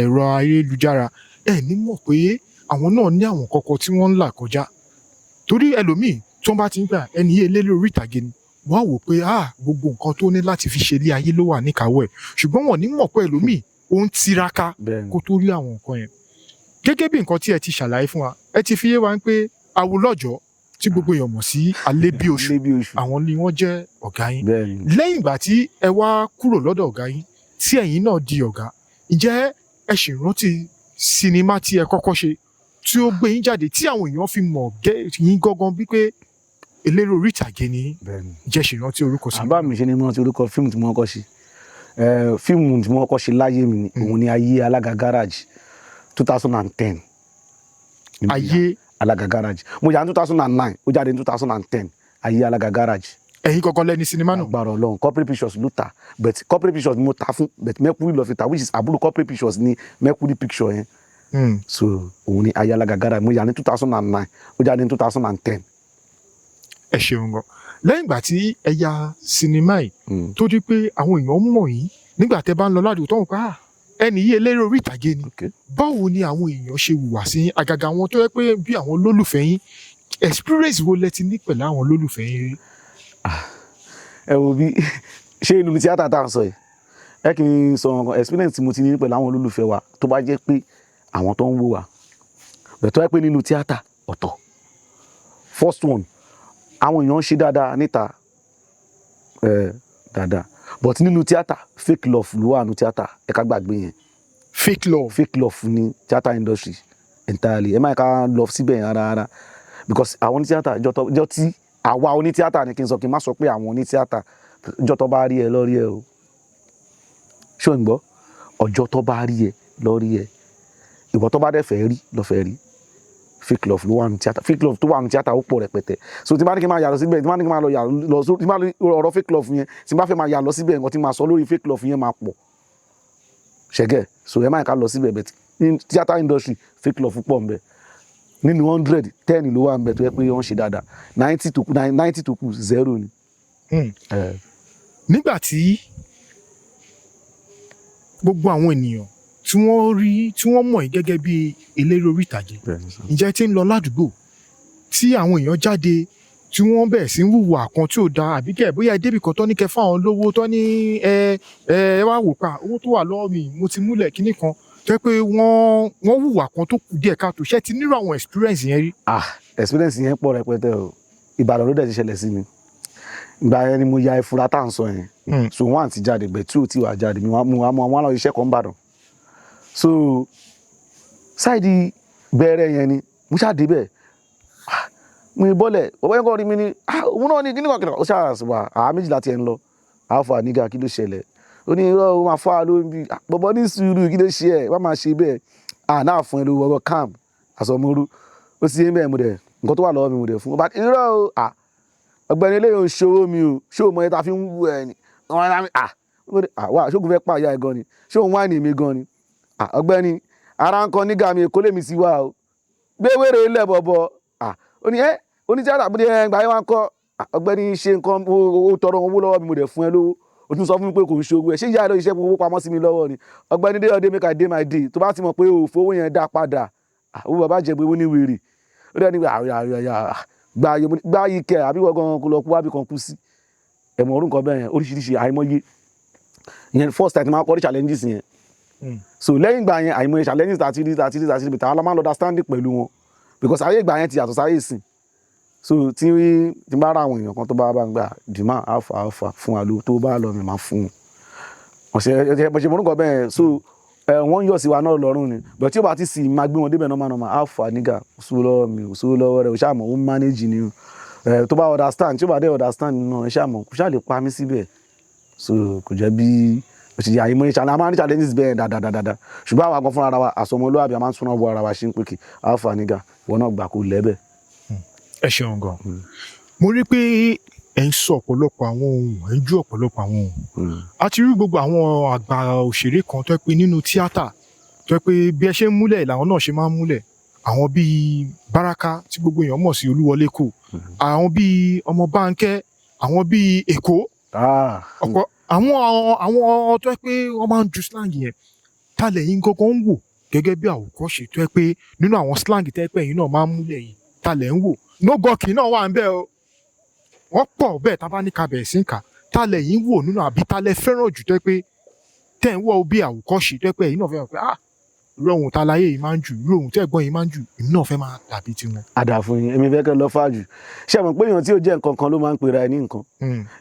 ẹ̀rọ ayélujára ẹ ní mọ̀ pé àwọn náà ní àwọn kọ̀kọ̀ tí wọ́n ń là kọjá torí ẹlòmíì tí wọ́n bá ti ń gbà ẹni yé eléré orí ìtàgé ni wọ́n á wò pé gbogbo nǹkan tó ní láti fi ṣe ilé ayé ló wà níkàáwọ́ ẹ̀ ṣùgbọ́n wọn ò ní mọ̀ pé ẹlòmíì ó ń tiraka kó tó rí àwọn nǹkan yẹn gẹ́gẹ́ bí nǹkan tí ẹ ti ṣàlàyé fún wa ẹ ti fi yé wa pé Awólọ́jọ̀ tí gbogbo èèyàn mọ̀ sí Alébíoṣù àwọn ni wọ́n jẹ́ ọ̀gá yín lẹ́yìn ìgbà tí ẹ wá kúrò lọ́dọ̀ ọ̀gá yín tí ẹ̀yin náà di ọ̀gá ǹjẹ́ ẹ ṣì rántí sinimá tí ẹ kọ́kọ́ ṣe tí ó gbé yín jáde tí àwọn èèyàn fi mọ̀ yín gangan bí pé eléré orí ìtàgé ni ǹjẹ́ ṣì rántí orúkọ sí? àbá mi ṣe ni mo rántí orúkọ fíìmù tí mo kọ́kọ́ ṣe fíìmù tí mo kọ́kọ́ ṣe láyé mi òun ni Ayé Alága Garage 2010. Ayé Alága Garage mo yà ní 2009 ó jáde ní 2010 Ayé Alága Garage. ẹ̀yin kankan lẹ́ni sinimá náà? agbára Ọlọ́run Corporate Pictures ló ta but Corporate Pictures ni mo ta fún but Mercury lọ fi ta which is àbúrò Corporate Pictures ni Mercury picture yẹn. so òun ni Ayé Alága Garage mo yà ní 2009 ó jáde ní 2010. ẹ ṣeun gan. lẹ́yìn ìgbà tí ẹ ya sinimá yìí tó di pé àwọn èèyàn mọ̀ yín nígbà tẹ́ bá ń lọ ládùúgbò tó ń pa ẹni yìí eléré orí ìtàgé ni báwo ni àwọn èèyàn ṣe hùwà sí àgàgà àwọn tó yẹ pé bí àwọn olólùfẹ́ yín experience wo lẹ ti ní pẹ̀lú àwọn olólùfẹ́ yín rí? ẹ wo bí ṣé inú tíátà tá à ń sọ yìí ẹ kì í sọ nǹkan experience tí mo ti ní pẹ̀lú àwọn olólùfẹ́ wa tó bá jẹ́ pé àwọn tó ń wò wá bẹ̀tọ́ ẹ pé nínú tíátà ọ̀tọ̀ first one àwọn èèyàn ń ṣe dáadáa níta dáadáa but nínú tíátà fake love ló wà nínú tíátà ẹ ká gbàgbé yẹn. fake love ní theatre industry entirely ẹ má ká love síbẹ̀ yẹn rárá because àwọn oní tíátà ìjọ tí àwa oní tíátà ni kí n sọ kí n má sọ pé àwọn oní tíátà ìjọ tó bá rí ẹ lọ rí ẹ o ṣé o ń gbọ́ ọjọ́ tó bá rí ẹ lọ rí ẹ ìwọ tó bá dẹ̀ fẹ́ rí lọ fẹ́ rí fake love ló wà ní tíátà fake love tó wà ní tíátà ó pọ̀ rẹpẹtẹ so tí bá ní kí n máa yà lọ síbẹ̀ tí bá ní kí n máa lọ yà lọ sórí tí bá ní ọ̀rọ̀ fake love yẹn tí bá fẹ́ máa yà lọ síbẹ̀ nǹkan tí máa sọ lórí fake love yẹn máa pọ̀ ṣẹ̀gẹ̀ so ẹ máa ká lọ síbẹ̀ bẹ̀ ní theatre industry fake love pọ̀ ń bẹ nínú 100 10 ló wà ń bẹ tó yẹ pé wọ́n ṣe dáadáa 90 tó kù 0 ni. nígbà tí gbogbo àwọn ènìyàn tí wọ́n mọ̀ yín gẹ́gẹ́ bí eléré orí ìtàgé ǹjẹ́ tí ń lọ ládùúgbò tí àwọn èèyàn jáde tí wọ́n bẹ̀rẹ̀ sí ń hùwà kan tí ò da àbí kẹ́ bóyá débì kan tó ní kẹ́ fáwọn lówó tó ní ẹ wá wò pa owó tó wà lọ́wọ́ mi mo ti múlẹ̀ kíní kan tó yẹ pé wọ́n hùwà kan tó kù díẹ̀ káàtó ṣé ti nírò àwọn experience yẹn rí? experience yẹn pọ̀ rẹpẹtẹ o Ìbàdàn ló dẹ̀ ti ṣẹlẹ̀ sí mi ìgbà yẹn ni mo ya ìfura tá à ń sọ yẹn so wọ́n àti jáde bẹ̀ tí ò tí wà jáde mi wọ́n lọ iṣẹ́ kan Ìbàdàn so ṣáìdì bẹ̀rẹ̀ yẹn ni mo ṣáàdé bẹ́ẹ̀ mo ní bọ́lẹ̀ ọ̀bọ̀ yẹn kọ́ rí mi ní òun náà ní kíní kan kìnnà ó ṣàṣùwà méjìlá tiẹ̀ ń lọ àáfà nígà kí ló ṣẹlẹ̀ ó ní irọ́ ó máa fọ́ àlọ́ bí bọ̀bọ̀ ní sùúrù kí ló ṣe ẹ̀ wá máa ṣe bẹ́ẹ̀ náà fún ẹ lówó ọgọ́ camp àsọmọ́rú ó sì yẹn bẹ́ẹ̀ mo dẹ̀ nǹkan tó wà lọ́wọ́ mi mo dẹ̀ fún ọba irọ́ o ọ̀gbẹ́ni eléyìí ò ń ṣòwò mi o ṣé o mọ ẹta fi ń wú ẹ ni wà ṣógun fẹ́ pààyà ẹ gan ni ṣé òun wáìnì mi gan ni ọ̀gbẹ́ni ara ń kan nígà mi èkó lèmi sí wa o gbé wèrè ilẹ̀ bọ̀bọ̀ ó ní onítíátà bó dé ẹgbàá yẹn wá kọ́ ọ̀gbẹ́ni ṣe nǹkan owó tọrọ owó lọ́wọ́ mi mo dẹ̀ fún ẹ lówó o tún sọ fún mi pé kò ń ṣe owó ẹ ṣé ìyá ẹ lọ iṣẹ́ owó pamọ́ sí mi lọ́wọ́ ni ọ̀gbẹ́ni dé ọdẹ make I dey my day tó bá ti mọ̀ pé òfò owó yẹn dá padà owó bàbá jẹ pé owó ní wèrè ó dẹ́ ní gbá yìí kẹ àbí wọ́n gan kó lọ kú wábì kan kú sí ẹ̀mọ̀ orúkọ bẹ́ẹ̀ yẹn oríṣiríṣi àìmọye ìyẹn first time máa kọ́ rí challenges yẹn so lẹ́yìn ìgbà yẹn àìmọye challenges tàti rí bìtà wọn máa ń lọ understanding pẹ̀lú wọn because ayé ìgbà yẹn ti yàtọ̀ sáyé ìsìn so tí bá ra àwọn èèyàn kan tó bá ń gbà dìímà alpha fún wa ló tó bá lọ mi máa fún wọn ọ̀sẹ̀ morúkọ bẹ́ẹ̀ so wọ́n yọ̀ sí wa náà lọ́rùn ni but tí ó bá ti sì máa gbé wọn débẹ̀ normal alpha nígà òṣùwò lọ́wọ́ mi òṣùwò lọ́wọ́ rẹ̀ òṣàmọ̀ ó manage ni tó bá understand tí ó bá dé understand náà ṣàmọ̀ kò ṣáà lè pa mí síbẹ̀ so kò jẹ́ bí òṣìṣẹ́ àyèmọ́ ìṣàlẹ̀ a máa ń ní challenges bẹ́ẹ̀ dáadáa ṣùgbọ́n àwọn agan fúnra ara wa àsọmọlúwàbí a máa ń súná bọ ara wa ṣe ń pèkì alpha nígà wọn náà gbà kó lẹ́bẹ̀. ẹ ṣeun gan mo rí pé ẹ ń sọ ọ̀pọ̀lọpọ̀ àwọn ohun ẹ ń jú ọ̀pọ̀lọpọ̀ àwọn ohun a ti rí gbogbo àwọn àgbà òṣèré kan tó yẹ pé nínú tíátà tó yẹ pé bí ẹ ṣe ń múlẹ̀ làwọn náà ṣe máa ń múlẹ̀ àwọn bíi Baraka tí gbogbo èèyàn mọ̀ sí Olúwọlé kò àwọn bíi ọmọ Bánkẹ́ àwọn bíi Èkó ọ̀pọ̀ àwọn tó yẹ pé wọ́n máa ń ju slang yẹn talẹ̀ yín gangan ń wò gẹ́gẹ́ bí àwòkọ́ṣe tó yẹ pé nínú àwọn slang tẹ́ pé yín náà máa ń múlẹ̀ yìí talẹ̀ ń wò nógọ́kì náà wà ń bẹ̀ o wọ́n pọ̀ bẹ́ẹ̀ tá a bá ní ká bẹ̀rẹ̀ sí ń kà talẹ̀ yín wò nínú àbí talẹ̀ fẹ́ràn jù tó yẹ pé tẹ́ ń wò bí àwòkọ́ṣe tó yẹ pé yín náà fẹ́ràn pé irú ohun talaye yìí máa ń jù irú ohun tẹ́gbọ́n yìí máa ń jù èmi náà fẹ́ máa dàbí tiwọn. àdàfún yín èmi fẹ́ kẹ́ lọ fàájù ṣé ẹ mọ̀ pé èèyàn tí ò jẹ́ nǹkan kan ló máa ń pera ẹ ní nǹkan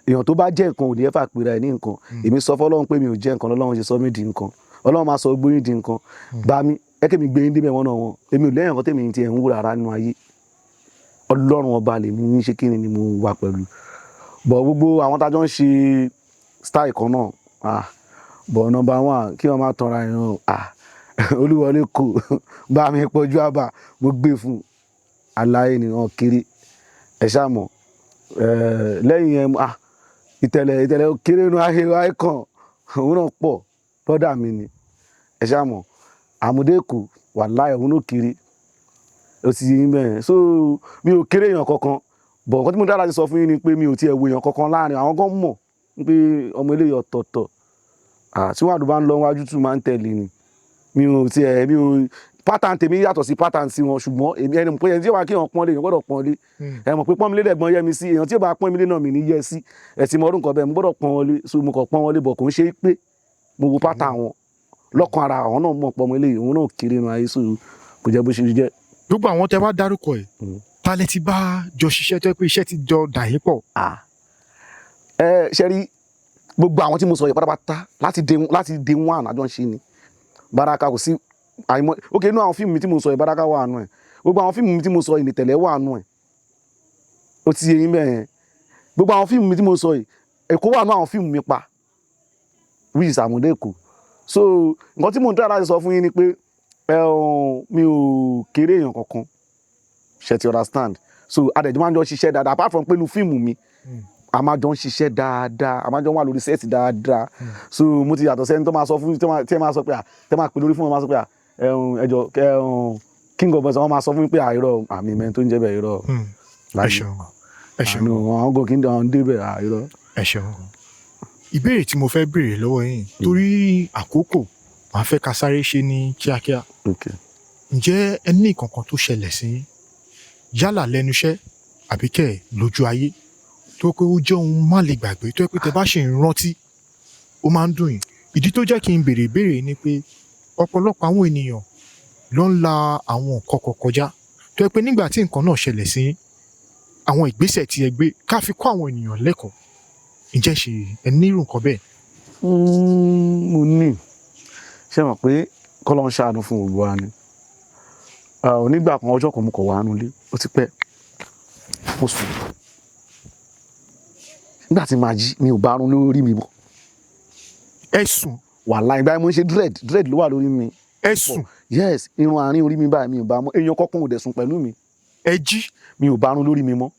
èèyàn tó bá jẹ́ nǹkan ò ní ẹ fà pera ẹ ní nǹkan èmi sọ fọ́lọ́run pé mi ò jẹ́ nǹkan lọ́lọ́run ṣe sọ mí di nǹkan Ọlọ́run máa sọ gbóyìn di nǹkan bá mi ẹ kẹ́ mi gbé yín débẹ̀ wọn náà wọn èmi ò lẹ́yìn nǹkan tèmi ti ẹ̀ ń wúra ara nínú ayé Ọlọ́run ọba lèmi ń ṣe kíni ni mo wà pẹ̀lú bọ̀ gbogbo àwọn tájọ́ ń ṣe style kan náà bọ̀ number one kí wọ́n má tanra ẹ̀ràn Olúwọlé kò bá mi pọ̀jù àbá mo gbé fún aláyé ni wọn kéré ẹ ṣàmọ̀ lẹ́yìn ẹ̀ ìtẹ̀lẹ̀ kéré nu ahéré icon òun náà pọ̀ bọ́dà mi ni ẹ ṣàmọ̀ àmúdé kò wà láyé òun náà kéré ó ti yín bẹ́ẹ̀ so mi ò kéré èèyàn kankan bọ̀ nǹkan tí mo dára ti sọ fún yín ni pé mi ò tiẹ̀ wo èèyàn kankan láàrin àwọn gan mọ̀ pé ọmọ eléyìí ọ̀tọ̀ọ̀tọ̀ tí wàá dùn bá ń lọ wájú tún máa ń tẹ̀lé ni mi ò pattern tèmi yàtọ̀ sí pattern sí wọn ṣùgbọ́n èmi ẹni pé ẹni tí ó bá kí èèyàn pọ́nlé èèyàn gbọ́dọ̀ pọ́nlé ẹ mọ̀ pé pọ́nmi lé lẹ́gbọ́n yẹ mi sí èèyàn tí ó bá pọ́n mi lé náà mi ní yẹ sí ẹ̀sìn mọ́ ọdún nǹkan bẹ́ẹ̀ mo gbọ́dọ̀ pọ́n wọlé so mo kàn pọ́n wọlé bọ̀ kò ń ṣe pé mo wo pattern wọn lọ́kàn ara àwọn náà mọ̀ pọ́nmi lé òun náà kéré nu ayé so kò jẹ́ bó ṣe jẹ́. gbogbo àwọn tẹ bá dárúkọ ẹ ta lẹ ti bá jọ ṣiṣẹ́ tó yẹ pé iṣẹ́ ti jọ dà yín pọ̀. ṣe rí gbogbo àwọn tí mo sọ yìí pátápátá láti day one àjọ ń ṣe ni Baraka kò sí àìmọ̀ ok inú àwọn fíìmù mi tí mo sọ yìí Baraka wà nù ẹ̀ gbogbo àwọn fíìmù mi tí mo sọ yìí Nìtẹ̀lẹ̀ wà nù ẹ̀ ó ti yé yín bẹ́ẹ̀ yẹn gbogbo àwọn fíìmù mi tí mo sọ yìí Èkó wà nù àwọn fíìmù mi pa wíìsì àmúdé Èkó so nǹkan tí mo ń tẹ́ láti sọ fún yín ni pé mi ò kéré èèyàn kankan ṣe ti understand so adẹ̀jọ́ máa ń jọ ṣiṣẹ́ dáadáa apart from pé inú fíìmù mi a máa jọ ń ṣiṣẹ́ dáadáa a máa jọ ń wà lórí sẹ́ẹ̀tì dáadáa so mo ti yàtọ̀ sẹ́ni tó máa sọ fún tí ẹ máa sọ pé tẹ́ máa pè lórí fún wọn máa sọ pé ẹjọ́ king of boys wọn máa sọ fún mi pé àìrọ̀ àmì mẹ́rin tó ń jẹ́ bẹ́ẹ̀ irọ́ ẹ ṣeun àwọn gòkè ń débẹ̀ àìrọ̀. ẹ ṣeun ìbéèrè tí mo fẹ́ béèrè lọ́wọ́ yín torí àkókò màá fẹ́ ká sáré ṣe ní kíákíá ǹjẹ́ ẹ ní kankan tó ṣẹlẹ̀ sí yálà lẹ́nu iṣẹ́ àbí kẹ́ lójú ayé tó pé ó jẹ́ ohun má lè gbàgbé tó yẹ pé tẹ́ bá ṣe ń rántí ó máa ń dùn yín ìdí tó jẹ́ kí n béèrè ìbéèrè ni pé ọ̀pọ̀lọpọ̀ àwọn ènìyàn ló ń la àwọn nǹkan kan kọjá tó yẹ pé nígbà tí nǹkan náà ṣẹlẹ̀ sí àwọn ìgbésẹ̀ tí ẹ gbé ká fi kọ́ àwọn ènìyàn lẹ́kọ̀ọ́ ǹjẹ́ ṣe ẹ ní irú nǹkan bẹ́ẹ̀. mo ní ṣe mọ̀ pé kọ́lọ́ ń ṣàánú fún gbogbo wa ni onígbà kan ọjọ́ kan mo kọ̀ wá nulẹ̀ ó ti pẹ́ mo sùn nígbà tí màá jí mi ò bá rún lórí mi mọ́. ẹ sùn. wàláhì báyìí mo ń ṣe dread ló wà lórí mi. ẹ sùn. yes irun àárín orí mi báyìí mi ò bá mọ́ èèyàn kọ́kọ́ ò dẹ̀ sùn pẹ̀lú mi. ẹ jí. mi ò bá rún lórí mi mọ́.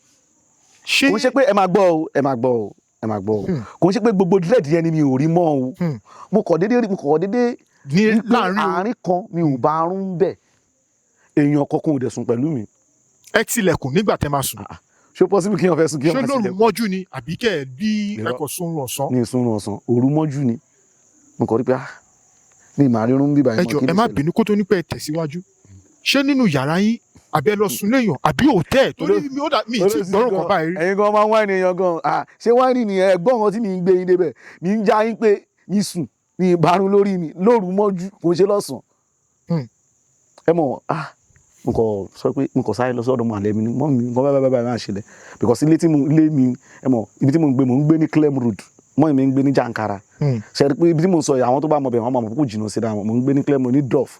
ṣé kò ń ṣe pé ẹ máa gbọ́ o ẹ máa gbọ́ o ẹ máa gbọ́ o kò ń ṣe pé gbogbo dread yẹn ni mi ò rí mọ́ o mo kọ̀ déédéé ní láàárín àárín kan mi ò bá rún bẹ́ẹ̀ èèyàn kọ́kọ́ ò dẹ̀ sùn pẹ̀lú mi. ẹ tilẹ̀kùn nígbà tẹ́ máa sùn. ṣé possible kí wọ́n fẹ́ sùn kí wọ́n máa tilẹ̀kùn. ṣé lóru mọ́jú ni àbí kẹ́ ẹ bí ẹ̀kọ́ sunrun ọ̀sán. ní sunrun ọ̀sán òru mọ́jú ni mo kọ́ rí pé ní ìmọ̀ àrírun bíbá ẹ jọ ẹ má bínú kó tó ní pé ẹ tẹ̀síwájú ṣé nínú yàrá yín àbí ẹ lọ sùn léèyàn àbí òtẹ́ẹ̀ torí mi ò dà mí ti gbọ́rọ̀ kan báyìí rí. ẹ̀yin gan máa ń wáìnì èèyàn gan ṣé wáìnì nìyẹn ẹgbọ́n kan tí mi ń gbé yín débẹ̀ mi ń já yín pé mi sùn mi ìbárun lórí mi lóru mọ́jú kò ń ṣe lọ́sàn-án ẹ mọ̀ mo kàn sọ pé mo kàn sáré lọ sọ́dọ̀ mọ́ àlẹ́ mi ni mọ́ mi nǹkan báyìí máa ṣẹlẹ̀ because ilé mi ẹ mọ̀ ibi tí mo ń gbé ní Clem Road mọ́ mi ń gbé ní Jankara ṣe rí pé ibi tí mo sọ yìí àwọn tó bá mọ̀ bẹ̀ wọ́n máa mọ̀ kó jìnnà sí dáhùn mo ń gbé ní Clem Road ní Dove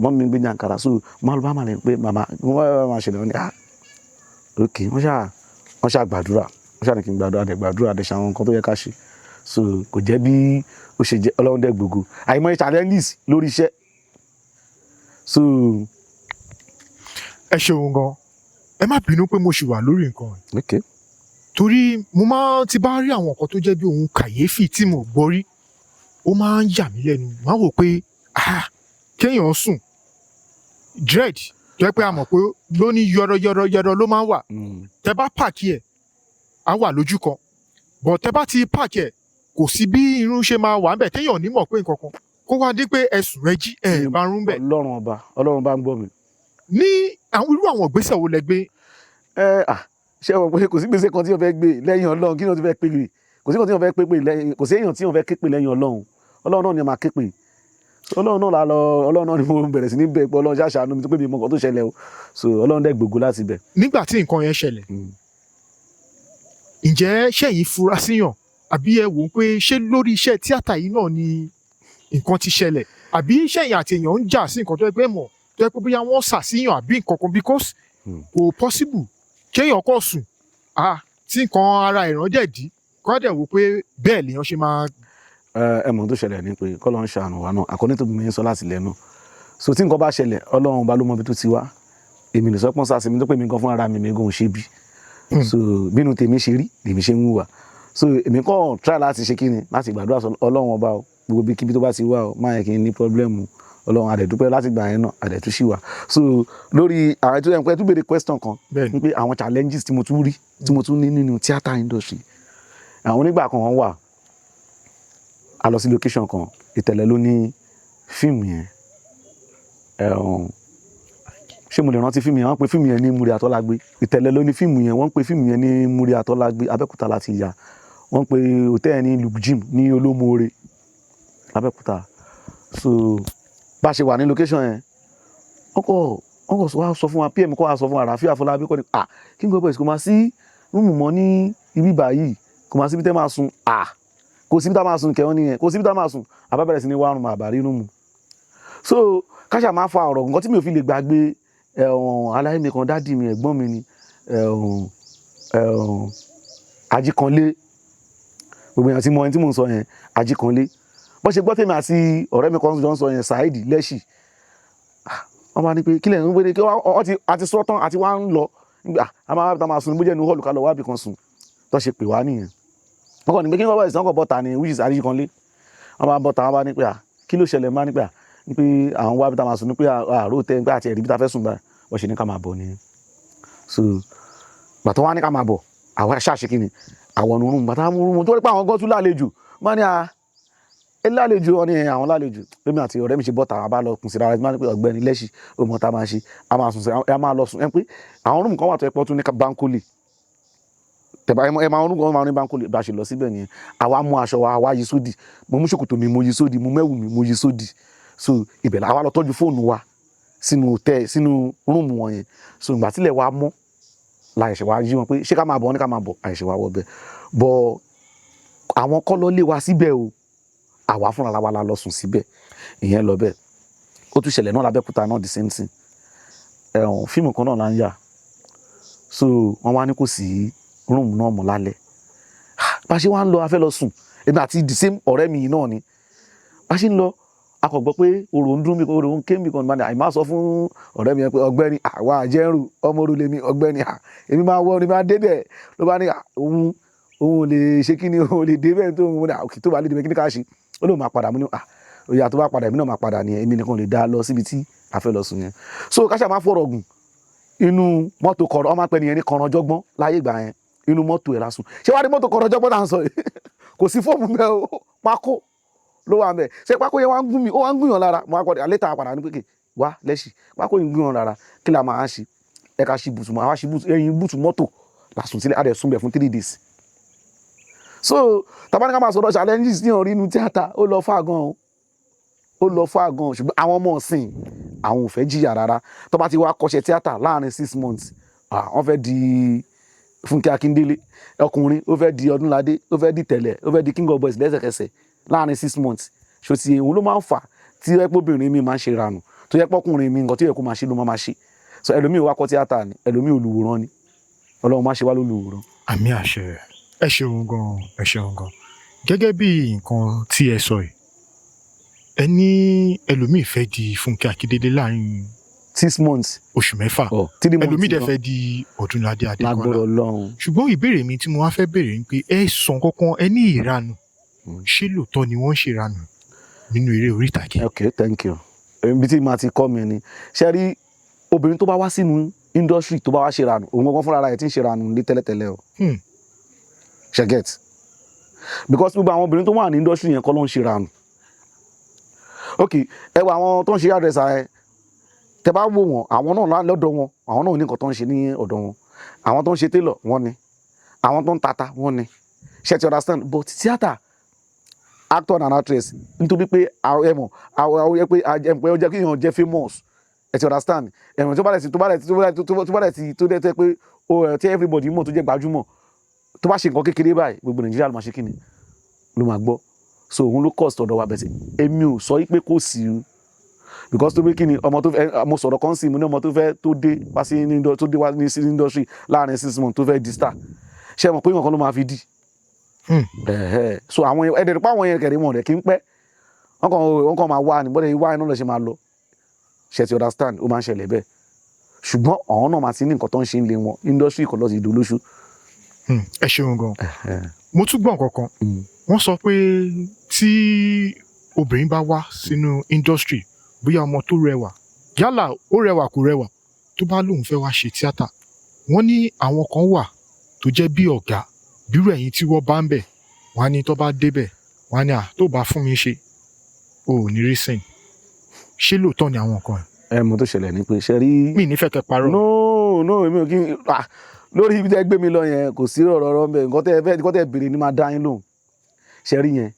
mọ́ mi ń gbé ní Jankara so máa lọ bá màlẹ́ pé màmá nǹkan báyìí máa ṣẹlẹ̀ wọ́n ni ok wọ́n ṣá gbàdúrà wọ́n ṣá ní kí n gbàdúrà dẹ̀ ṣe àwọn nǹkan tó yẹ ká ṣe so kò jẹ́ bí ó ṣe jẹ́ Ọlọ́run dẹ̀ gbogbo àìmọye challenges lórí iṣẹ́ so. ẹ ṣeun gan ẹ má bínú pé mo ṣì wà lórí nǹkan okay. torí mo máa ti bá rí àwọn nǹkan tó jẹ́ bí ohun kàyéfì tí mo gbọ́ rí ó máa ń yà mí lẹ́nu máa wò pé kéèyàn sùn dread tó yẹ pé a mọ̀ pé ló ní yọrọ ló máa ń wà tẹ bá pààkì ẹ̀ á wà lójú kan bọ̀ tẹ bá ti pààkì ẹ̀ kò sí bí irun ṣe máa wà ń bẹ̀ téèyàn ní mọ̀ pé nǹkan kan kó wá dé pé ẹ̀sùn rẹ jí ẹ̀ bá rún bẹ̀. Ọlọ́run bá ń gbọ́ mi. ní irú àwọn ìgbésẹ̀ wo lẹ gbé. ṣé o mọ̀ pé kò sí gbèsè kan tí wọ́n fẹ́ gbé lẹ́yìn Ọlọ́run kí ni wọ́n ti fẹ́ pè é kò sí kan tí wọ́n fẹ́ pè lẹ́yìn kò sí èèyàn tí wọ́n fẹ́ képe lẹ́yìn Ọlọ́run náà ni a máa képe Ọlọ́run náà ni mo bẹ̀rẹ̀ sí ní bẹ̀ pé Ọlọ́run ṣàṣàánú mi tó pé mi mọ̀ nǹkan tó ṣẹlẹ̀ o so Ọlọ́run dẹ̀ gbogbo láti bẹ̀. nígbà tí nǹkan yẹn ṣẹlẹ̀ ǹjẹ́ ṣẹ́yìn fura síyàn àbí ẹ wò ó pé ṣé lórí iṣẹ́ tíátà yìí náà ni nǹkan ti ṣẹlẹ̀ àbí ṣẹ́yìn àti èèyàn ń jà sí nǹkan tó yẹ pé mọ̀ tó yẹ pé bóyá wọ́n ṣàṣìyàn àbí nǹkan kan because kò possible kéèyàn kọ̀ sùn tí nǹkan ara ìran dẹ̀ dí kọ́ dẹ̀ wò pé bẹ́ẹ̀ lèèyàn ṣe máa. ẹ mọ̀ tó ṣẹlẹ̀ ni pé kọ́lọ́run ṣàánú wa náà àkọ́ní tó mi ń sọ láti lẹ́nu so tí nǹkan bá ṣẹlẹ̀ Ọlọ́run bá ló mọ ibi tó ti wá èmi lè sọ pọ́n sáà sí mi tó pé mi gan fún ara mi gan ṣe bí so bínú tèmi ṣe rí lèmi ṣe ń wúwa so èmi kàn try láti ṣe kíni láti gbàdúrà sọ Ọlọ́run ọba o gbogbo bí kíbi tó bá ti wá o máa yẹ kí n ní pọ́blẹ́mù Ọlọ́run àdẹ̀dúpẹ́ láti gbà yẹn náà àdẹ̀tú sì wà so lórí àwọn ètò ẹ̀kọ́ ẹ̀tú béèrè question kan ní pé àwọn challenges tí mo tún rí tí mo tún ní nínú theatre industry àwọn onígbà kan wọ́n wà a lọ sí location kan Ìtẹ̀lẹ̀ ló ní fíìmù yẹn ṣé mo lè rántí fíìmù yẹn wọ́n pe fíìmù yẹn ní Múrí Atọ́lágbé Ìtẹ̀lẹ̀ ló ní fíìmù yẹn wọ́n pe fíìmù yẹn ní Múrí Atọ́lágbé Abẹ́òkúta láti yà wọ́n pe hòtẹ́ẹ̀ ní Luke Jim ní Olómoore Abẹ́òkúta so bá ṣe wà ní location yẹn wọ́n kọ́ wá sọ fún wa PM kọ́ wá sọ fún wa Rafi Afọlábí kọ́ ni King of Boys kò máa sí rúùmù mọ́ ní ibi báyìí kò máa síbi tẹ́ máa sùn kò síbi tá máa sùn kẹ́wọ́n nìyẹn kò síbi tá máa sùn àbá bẹ̀rẹ̀ sí ní wárùn àbárí rúùmù so káṣà máa fa ọ̀rọ̀ nǹkan tí mi ò fi lè gbàgbé aláìní kan dádì mi ẹ̀gbọ́n mi ni Ajíkanlé gbogbo èèyàn tí mo ẹni tí mò ń sọ yẹn Ajíkanlé bó ṣe gbọ́ tèmi àti ọ̀rẹ́ mi kan jọ ń sọ yẹn Saheed Lẹ́ṣì wọ́n bá ní pé kílẹ̀ ń wéré kí wọ́n àti sọ́tàn àti wá ń lọ a máa ta máa sùn bó jẹ́ inú hall ká lọ wábì kan sùn tó ṣe pè wá nìyẹn wọ́n kàn ní pé kí wọ́n bá ìsàn kọ̀ bọ́ta ni which is Ajíkanlé wọ́n bá bọ́ta wọ́n bá ní pé kí ló ṣẹlẹ̀ máa ní pé ní pé àwọn wábì tá máa sùn ní pé àárò tẹ́ ń pé àti ẹ̀rí bí ta fẹ́ sùn báyìí wọ́n ṣe ní ká máa bọ̀ ni so gbàtọ́ wá ní ká máa bọ̀ àwọn aṣáṣe kí ni àwọn ọ̀nà bàtà múrùn tó rí pé àwọn gan tún lálejò wọ́n ní lálejò wọn ni àwọn lálejò pé mi àti ọ̀rẹ́ mi ṣe bọ́ta àwọn bá lọ kùn sí ara ẹni pé ọ̀gbẹ́ni Lẹ́ṣì ọmọ tá a máa ṣe a máa sùn sí ẹ máa lọ sùn ẹ pé àwọn rúùmù kan wà tó ẹ pọ́ tún ní báńkólì tẹ̀bá ẹ máa rúùmù kan máa ní báńkólì bá ṣe lọ síbẹ̀ nìyẹn àwa mú aṣọ wa àwa yí sódì mo mú ṣòkòtò mi mo yí sódì mo mẹ́wù mi mo yí sódì so ibẹ̀ la wa lọ tọ́jú fóònù wa sínú rúùmù wọn yẹn so ìgbà tílẹ̀ wa mọ́ la ẹ̀ṣẹ̀ wa yí wọn pé ṣé ká máa bọ̀ ní ká máa bọ̀ àìṣẹ̀ wa wọ bẹ́ẹ̀ bọ̀ àwọn kọ́ lọ lé wa síbẹ̀ o àwa fúnra wa la lọ sùn síbẹ̀ ìyẹn lọ bẹ́ẹ̀ ó tún ṣẹlẹ̀ náà l'Abẹ́òkúta náà the same thing fíìmù kan náà là ń yà so wọ́n wá ní kò sí rúùmù náà mọ́ lálẹ́ bá ṣe wá ń lọ a fẹ́ lọ sùn èmi àti the same ọ̀rẹ́ mi náà ni bá ṣe ń lọ a kò gbọ́ pé òrò ń dún mi òrò ń ké mi kan ní àìmá sọ fún ọ̀rẹ́ mi yẹn pé ọ̀gbẹ́ni àwa àjẹrù ọmọ orú lèmi ọ̀gbẹ́ni èmi máa wọ ni máa dé bẹ́ẹ̀ ló bá ní òun ò lè ṣe kí ni òun lè dé bẹ́ẹ̀ tó òun ní òkè tó bá lè dé bẹ́ẹ̀ kí ni ká ṣe ó lóun máa padà mú ní òyà tó bá padà èmi náà máa padà nìyẹn èmi nìkan lè dá lọ síbi tí a fẹ́ lọ sùn yẹn so káṣà máa fọ̀rọ̀ gùn inú mọ́tò kọ̀rọ̀ ọmọ apẹ́ nìyẹn ní kọ̀rọ̀jọ́gbọ́n láyé ìgbà yẹn inú mọ́tò ẹ̀ lásùn ṣé wàá rí mọ́tò kọ̀rọ̀jọ́gbọ́n náà ń sọ yìí kò sí fóòmù mẹ́ o pákó ló wà mẹ́ ṣé pákó yẹn wá ń gún mi ó wá ń gún yàn lára mo wá kọ́ alẹ́ tàwa padà ní pé wá Lẹ́ṣì pákó yìí ń gún yàn lára kí la máa ṣe ẹ ká ṣí bùtù mọ́ àwa ṣí bùtù ẹyin bùtù mọ́tò lásùn sílẹ̀ adẹ̀ sùn bẹ̀ fún 3 days so tàbá ní ká máa sọ̀rọ̀ challenges ní orí inú tíátà ó lọ fà gan o ó lọ fún àgàn ṣùgbọ́n àwọn ọmọ ọ̀sìn àwọn ò fẹ́ jìyà rárá tó bá ti wá kọ́ṣẹ́ tíátà láàrin 6 months wọ́n fẹ́ di Fúnkẹ́ Akíndélé ọkùnrin ó fẹ́ di Ọdúnládé ó fẹ́ di Tẹ̀lẹ̀ ó fẹ́ di King of Boys lẹ́sẹ̀kẹsẹ̀ láàrin 6 months ṣòtì òun ló máa ń fà tí ẹ̀pọ̀bìnrin mi máa ń ṣe ranù tó yẹ pọ́kùnrin mi nǹkan tó yẹ kó máa ṣe ló máa ṣe so ẹlòmíì wá kọ́ tíátà ni ẹlòmíì olùwòran ni Ọlọ́run má ṣe wá lólùwòran. àmì àṣẹ ẹ ṣeun gan gẹ́gẹ́ bí nǹkan tí ẹ sọ yìí ẹ ní ẹlòmíì fẹ́ di Fúnkẹ́ Akíndélé láàrin 6 months oṣù mẹ́fà 3 months ẹlòmíì dẹ̀ fẹ́ di Ọdúnládé lágbọ́dọ̀ Adékọ́lá Ọlọ́run. ṣùgbọ́n ìbéèrè mi tí mo wá fẹ́ béèrè ni pé ẹ sọ kankan ẹ ní ìranù ṣé lóòótọ́ ni wọ́n ń ṣèranù nínú eré orí ìtàgé. Okay, thank you. Ibi tí màá ti kọ́ mi ni ṣe rí obìnrin tó bá wá sínú industry tó bá wá ṣe ranù òun gangan fúnra rẹ̀ tí ń ṣe ranù ní tẹ́lẹ̀tẹ́lẹ̀ o. Ṣe get because gbogbo àwọn obìnrin tó wà ní industry yẹn kọ́ ló ń ṣe ranù. Ok ẹ wo àwọn tó ń ṣe hairdresser ẹ tẹ bá wò wọn àwọn náà lọ́dọ̀ wọn àwọn náà ní nǹkan tó ń ṣe ní ọ̀dọ̀ wọn àwọn tó ń ṣe tailor wọn ni àwọn tó ń tata wọn ni ṣe ti understand but theatre actor and actress nítorí pé ẹmọ àwọn yẹ pé ó jẹ́ kí èèyàn jẹ́ famous ẹ ti understand ẹmọ tó bá dẹ̀ ti tó dẹ̀ tẹ́ pé tí everybody mọ̀ tó jẹ́ gbajúmọ̀ tó bá ṣe nǹkan kékeré báyìí gbogbo Nàìjíríà ló máa ṣe kí ni ló máa gbọ́ so òun ló cost ọ̀dọ̀ wa bẹ̀sẹ̀ èmi ò sọ pé kò sí o because tó pé kí ni ọmọ tó fẹ́ mo sọ̀rọ̀ kan sí mo ní ọmọ tó fẹ́ tó dé wá sí tó dé wá ní sí industry láàrin 6 months tó fẹ́ di star ṣe mọ̀ pé nǹkan ló máa fi di so àwọn ẹ̀dẹ̀ nípa àwọn yẹn kẹ̀rẹ́ wọn rẹ̀ kí n pẹ́ wọ́n kàn máa wá ní bọ́dẹ̀ wá iná lọ ṣe máa lọ ṣe ti understand ó máa ń ṣẹlẹ̀ bẹ́ẹ̀ ṣùgbọ́n àwọn náà máa ti ní nǹkan tó ń ṣe ń lé wọn industry kò lọ sí ìdólóṣù. ẹ ṣeun gan mo tún gbọ́ nǹkan kan wọ́n sọ pé tí obìnrin bá wá sínú industry bóyá ọmọ tó rẹwà yálà ó rẹwà kò rẹwà tó bá lóun fẹ́ wá ṣe tíátà wọ́n ní àwọn kan wà tó jẹ́ bí ọ̀gá bírú ẹ̀yin tí wọ́n bá ń bẹ̀ wọ́n á ní tó bá débẹ̀ wọ́n á ní tó bá fún mi ṣe o ò ní rí sìn ṣé lóòótọ́ ni àwọn kan ẹ mọ̀ tó ṣẹlẹ̀ ní pé ṣe rí. mi nífẹ̀ẹ́ kẹ́ parọ́. no èmi ò kí n lórí ibi tẹ́ gbé mi lọ yẹn kò sí ọ̀rọ̀ mbẹ nǹkan tẹ́ béèrè ni máa dá yín lóhùn ṣe rí yẹn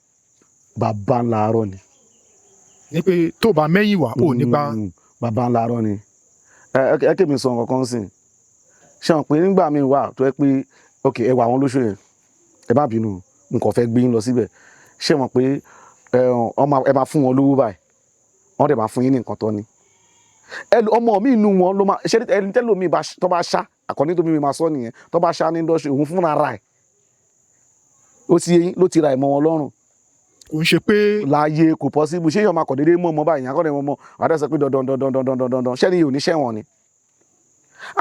bàbá ńlá arọ ni. ní pé tó bá mẹ́yìn wá ò ní bá. bàbá ńlá arọ ni ẹ kí mi sọ nǹkan kan sìn ṣe hàn pé nígbà míì wà tó yẹ pé ok ẹ wà àwọn olóṣù yẹn ẹ má bínú nǹkan fẹ́ gbé yín lọ síbẹ̀ ṣe mọ̀ pé ẹ máa fún wọn lówó báyìí wọ́n dẹ̀ máa fún yín ní nǹkan tó ní ọmọ mi inú wọn ló máa ṣe ẹni tẹ́lẹ̀ mi tó bá ṣá àkọ́ní tó mi máa sọ nìyẹn tó bá ṣá ní industry òun fúnra ra ẹ̀ ó ti yẹn ló ti ra ìmọ̀ wọn lọ́rùn. kò ń ṣe pé. láàyè kò possible ṣé èèyàn máa kọ̀ déédéé mọ̀ ọmọ báyìí akọ́ni mọ̀ àdá sọ pé dandan ṣẹ́ni yìí ò ní ṣẹ̀wọ̀n ni.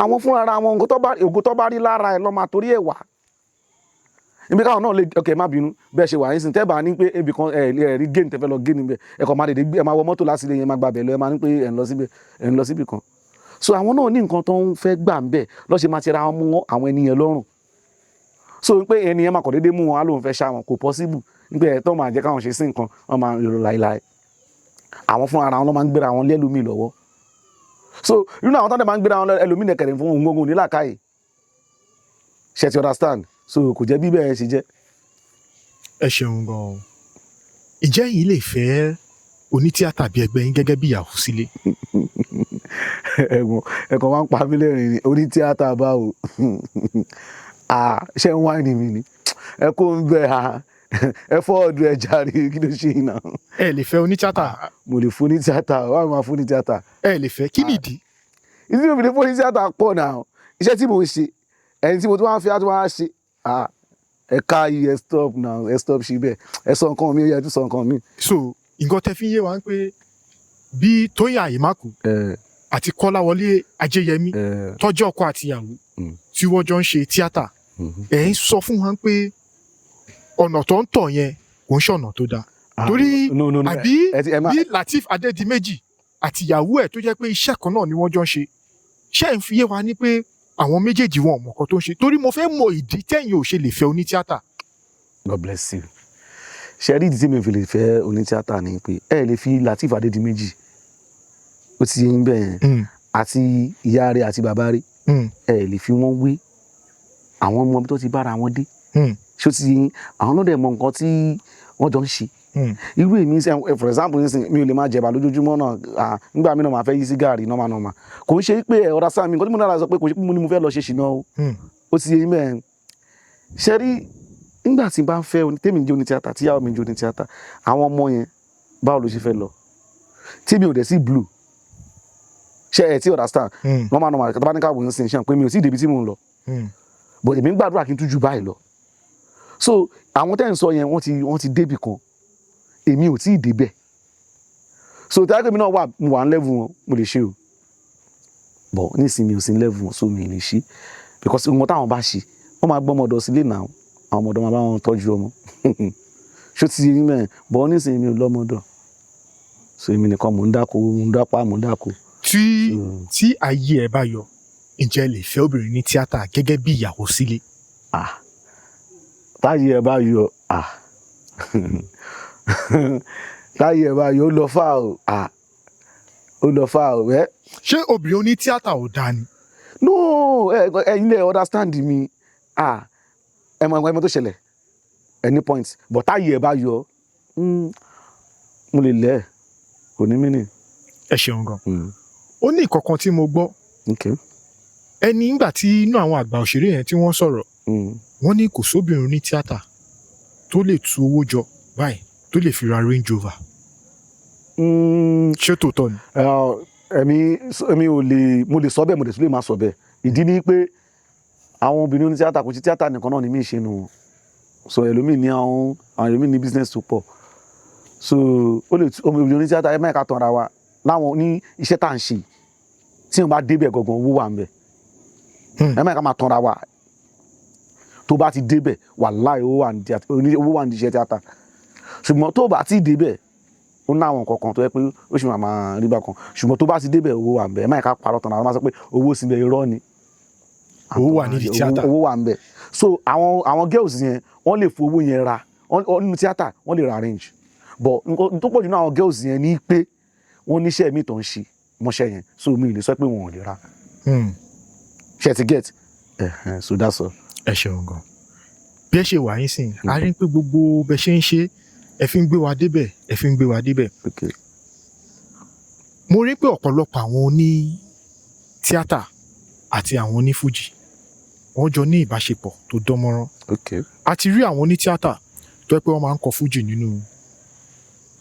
àwọn fúnra ara wọn ògo tó bá rí lára ẹ̀ lọ́ máa torí ẹ̀ wá. ibi káwọn náà lè ok má bínú bẹ́ẹ̀ ṣe wà ní sin tẹ́ bá ní pé ebì kan rí géènì tẹ́fẹ́ lọ géènì bẹ́ẹ̀ ẹ̀kọ́ máa dèdè gbé ẹ̀ máa wọ mọ́tò láti ilé yẹn máa gba bẹ̀ lọ ẹ̀ máa ní pé ẹ̀ ń lọ síbì kan so àwọn náà ní nǹkan tó ń fẹ́ gbà ń bẹ̀ lọ́ ṣe máa ti ra wọn mú àwọn ènìyàn lọ́rùn so pé ẹnìyẹn máa kọ̀ déédéé mú wọn á lóun fẹ́ ṣá wọn kò possible nígbà ẹ̀ tó máa jẹ́ káwọn ṣe sí nǹkan wọn máa lò láìláì àwọn fúnra ara wọn ló máa ń gbéra wọn lẹ́lòmíì lọ́wọ́ so irú àwọn tó ń máa ń gbéra wọn ẹlòmíì nẹ̀kẹ̀rẹ̀ fún òun gbóngbó ní làákàyè ṣe ti understand so kò jẹ́ bí bẹ́ẹ̀ ṣe jẹ́. ẹ ṣeun gan-an ìjẹ́ yìí lè fẹ́ onítíátà bí ẹgbẹ́ yín gẹ́gẹ́ bí ìyàwó sílé. ẹ̀kọ́ máa ń pa mí lẹ́rìn ni onítíátà báwo ṣé ń wáìnì mi ni ẹ kó ń bẹ ẹ fọ́ ọdún ẹ jàre kí ló ṣe iná. ẹ lè fẹ́ onítíátà. mo lè fún onítíátà wàá máa fún onítíátà. ẹ lè fẹ́ kí nìdí. ìdí mi lè fún onítíátà pọ̀ náà iṣẹ́ tí mo ń ṣe ẹni tí mo tún wá ń fi àtúwá ṣe ẹ ká yìí ẹ stop now ẹ stop ṣe bẹ́ẹ̀ ẹ sọ nǹkan mi ẹ tún sọ nǹkan mi. so nǹkan tẹ fi ń yé wa ń pé bí Tóyìn Àyèmákù àti Kọ́láwọlé Ajéyẹmí tọ́jú ọkọ àtìyàwó tí wọ́n jọ ń ṣe tíátà ẹ̀ ń sọ fún wa pé ọ̀nà tó ń tọ̀ yẹn kò ń ṣọ̀nà tó dáa torí àbí bí Lateef Adédìméjì àtìyàwó ẹ̀ tó jẹ́ pé iṣẹ́ kan náà ni wọ́n jọ ń ṣe ṣé ń fi yé wa ní pé àwọn méjèèjì wọn ò mọ̀ kan tó ń ṣe torí mo fẹ́ mọ ìdí tẹ́yìn ò ṣe lè fẹ́ onítíátà. God bless you. ṣe rí ìdí tí mi fi lè fẹ́ onítíátà ni pé ẹ lè fi Lateef Adédìméjì ó ti yẹn bẹ́ẹ̀ yẹn àti ìyá rẹ̀ àti bàbá rẹ̀ ẹ lè fi wọ́n wé àwọn ọmọ tó ti bára wọn dé ṣó ti yẹn àwọn náà dẹ̀ mọ nǹkan tí wọ́n jọ ń ṣe irú èmi for example nísìnyí mi ò lè máa jẹ̀bà lójoojúmọ́ náà nígbà mí náà máa fẹ́ yí sí gààrí normal kò ń ṣe pé ọ̀rá sáà mi nǹkan tí mo náà sọ pé kò ṣe pé mo ní mo fẹ́ lọ ṣe ṣìnà o ó ti yé mẹ́rin ṣe rí nígbà tí n bá ń fẹ́ tèmi jẹ́ oní tíátà tíyàwó mi jẹ́ oní tíátà àwọn ọmọ yẹn báwo ló ṣe fẹ́ lọ tí mi ò dẹ̀ sí blue ṣe ẹ̀ tí understand normal kí bá ní káàbọ̀ ń sin ṣe pé mi ò sí débi tí mò ń lọ but èmi ń gbàdúrà kí n tún ju báyìí lọ so àwọn tẹ́ ń sọ yẹn wọ́n ti débì kan èmi ò tí ì débẹ̀ so tí akémi náà wà ń level wọn mo lè ṣe o but nísìnyí mi ò sí level wọn so mi lè ṣe because wọn táwọn bá ṣe wọ́n máa gbọ́ ọmọdọ̀ sílé náà àwọn ọmọdọ̀ máa bá wọn tọ́jú ọmọ ṣó ti yé mẹ́rin but nísìnyí mi ò lọ́mọdọ̀ so èmi nìkan mò ń dáko. tí ayé ẹ bá yọ ǹjẹ́ lè fẹ́ obìnrin ní tíátà gẹ́gẹ́ bí ìyàwó sílé. táyé ẹ bá yọ táyé ẹ bá yọ ó lọ fà ó ẹ. ṣé obìnrin oní tíátà ò dáa ni. no ẹ̀yin lè understand mi ẹ mọ tó ṣẹlẹ̀ any point but táyé ẹ bá yọ mo lè lẹ̀ kò ní mínì. ẹ ṣeun gan. ó ní ìkọ̀kan tí mo gbọ́ ẹni nígbà tí inú àwọn àgbà òṣèré yẹn tí wọ́n sọ̀rọ̀ wọ́n ní kò sóbìnrin ní tíátà tó lè tu owó jọ báyìí tó lè fi ra Range Rover. ṣé tòótọ́ ni. èmi ò lè mo lè sọ bẹ́ẹ̀ mo lè tún lè máa sọ bẹ́ẹ̀ ìdí ni pé àwọn obìnrin ní tíátà kò sí tíátà nìkan náà ni mí ṣe nù so ẹlòmíì ní àwọn ẹlòmíì ní business tó pọ̀ so ó lè obìnrin ní tíátà ẹ má ká tán ara wa láwọn ní iṣẹ́ tá à ń ṣe tí wọ́n bá débẹ̀ gangan owó wà ń bẹ̀ ẹ má ká máa tán ara wa tó bá ti débẹ̀ wàláhì owó wà ní iṣẹ́ tíátà ṣùgbọ́n tó bá ti débẹ̀ ó ní àwọn kankan tó yẹ pé ó sì máa rí bákan ṣùgbọ́n tó bá ti débẹ̀ owó wà ń bẹ̀ ẹ má ká parọ́ tán ara wa máa sọ pé owó sì bẹ̀ irọ́ ni owó wà nídìí tíátà owó wà ń bẹ̀ so àwọn girls yẹn wọ́n lè fowó yẹn ra nínú tíátà wọ́n lè ra range but nǹkan tó pọ̀ jù náà àwọn girls yẹn ní pé wọ́n níṣẹ́ mi tó ń ṣe mọ́ṣẹ́ yẹn so mi ì lè sọ pé wọn ò lè ra ṣe ti get so that's all. ẹ ṣeun gan bí ẹ ṣe wà yín sìn a rí pé gbogbo bẹ ṣe ń ṣe ẹ fi ń gbé wa débẹ̀ ẹ fi ń gbé wa débẹ̀. mo rí pé ọ̀pọ̀lọpọ̀ àwọn oní tíátà àti àwọn oní fújì wọ́n jọ ní ìbáṣepọ̀ tó dánmọ́rán. a ti rí àwọn oní tíátà tó yẹ pé wọ́n máa ń kọ fújì nínú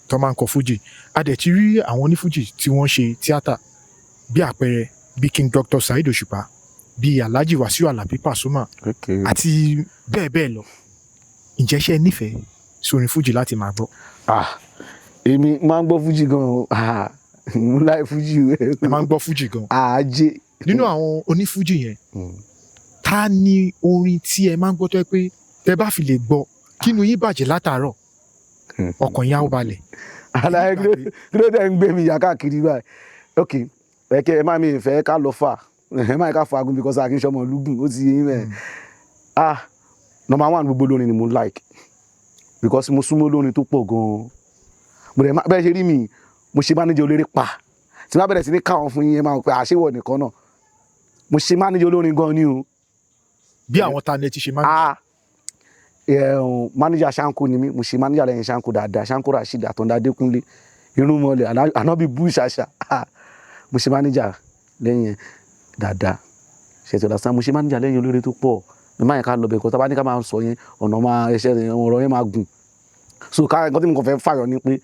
tó máa ń kọ fújì a dẹ̀ ti rí àwọn oní fújì tí wọ́n ṣe tíátà bí àpẹẹrẹ bí King Dr. Saheed Òṣùpá bí Alhaji Wasiu Alabi Pasuma àti bẹ́ẹ̀ bẹ́ẹ̀ lọ ǹjẹ́ ṣé ẹ nífẹ̀ẹ́ sórin fújì láti máa gbọ́. èmi máa ń gbọ́ fújì gan-an mo láì fújì. ẹ máa ń gbọ́ fújì gan-an. àjẹ. nínú àwọn onífújì yẹn ta ni orin tí ẹ máa ń gbọ́ tó yẹ pé tẹ bá fi lè gbọ́ kínú yín bàjẹ́ látàárọ̀ ọkàn yín á balẹ̀. aláì kí ló dé ń gbé mi yà káàkiri báyìí ok ẹ má mi fẹ́ ká lọ fà ẹ má ká fagun because akin sọmọ lúgùn ó ti yín mẹ number one gbogbo lórin ni mo like because mo súnmọ́ lórin tó pọ̀ gan-an mo dẹ̀ bẹ́ẹ̀ ṣe rí mi mo ṣe manager olórin pa tí wọ́n bẹ̀rẹ̀ sí ní káwọn fún yín ẹ máa pẹ́ àṣewọ̀ nìkan náà mo ṣe manager olórin gan-an ni o. bí àwọn ta ni ẹ ti ṣe manager. manager Ṣáńkó ni mí mo ṣe manager lẹ́yìn Ṣáńkó dáadáa Ṣáńkó Rasheed Àtàndá Adékúnlé Irúnmọlẹ̀ Ànábì bú ṣàṣà mo ṣe manager lẹ́yìn dáadáa ṣètò lásán mo ṣe manager lẹ́yìn olórin tó pọ̀ ní máa yẹn ká lọ bẹ̀ kọ́ tá bá ní ká máa sọ yẹn ọ̀nà máa ẹṣẹ́ ọ̀rọ̀ yẹn máa gùn so ká nǹkan tí mo kàn fẹ́ fàyọ ni pé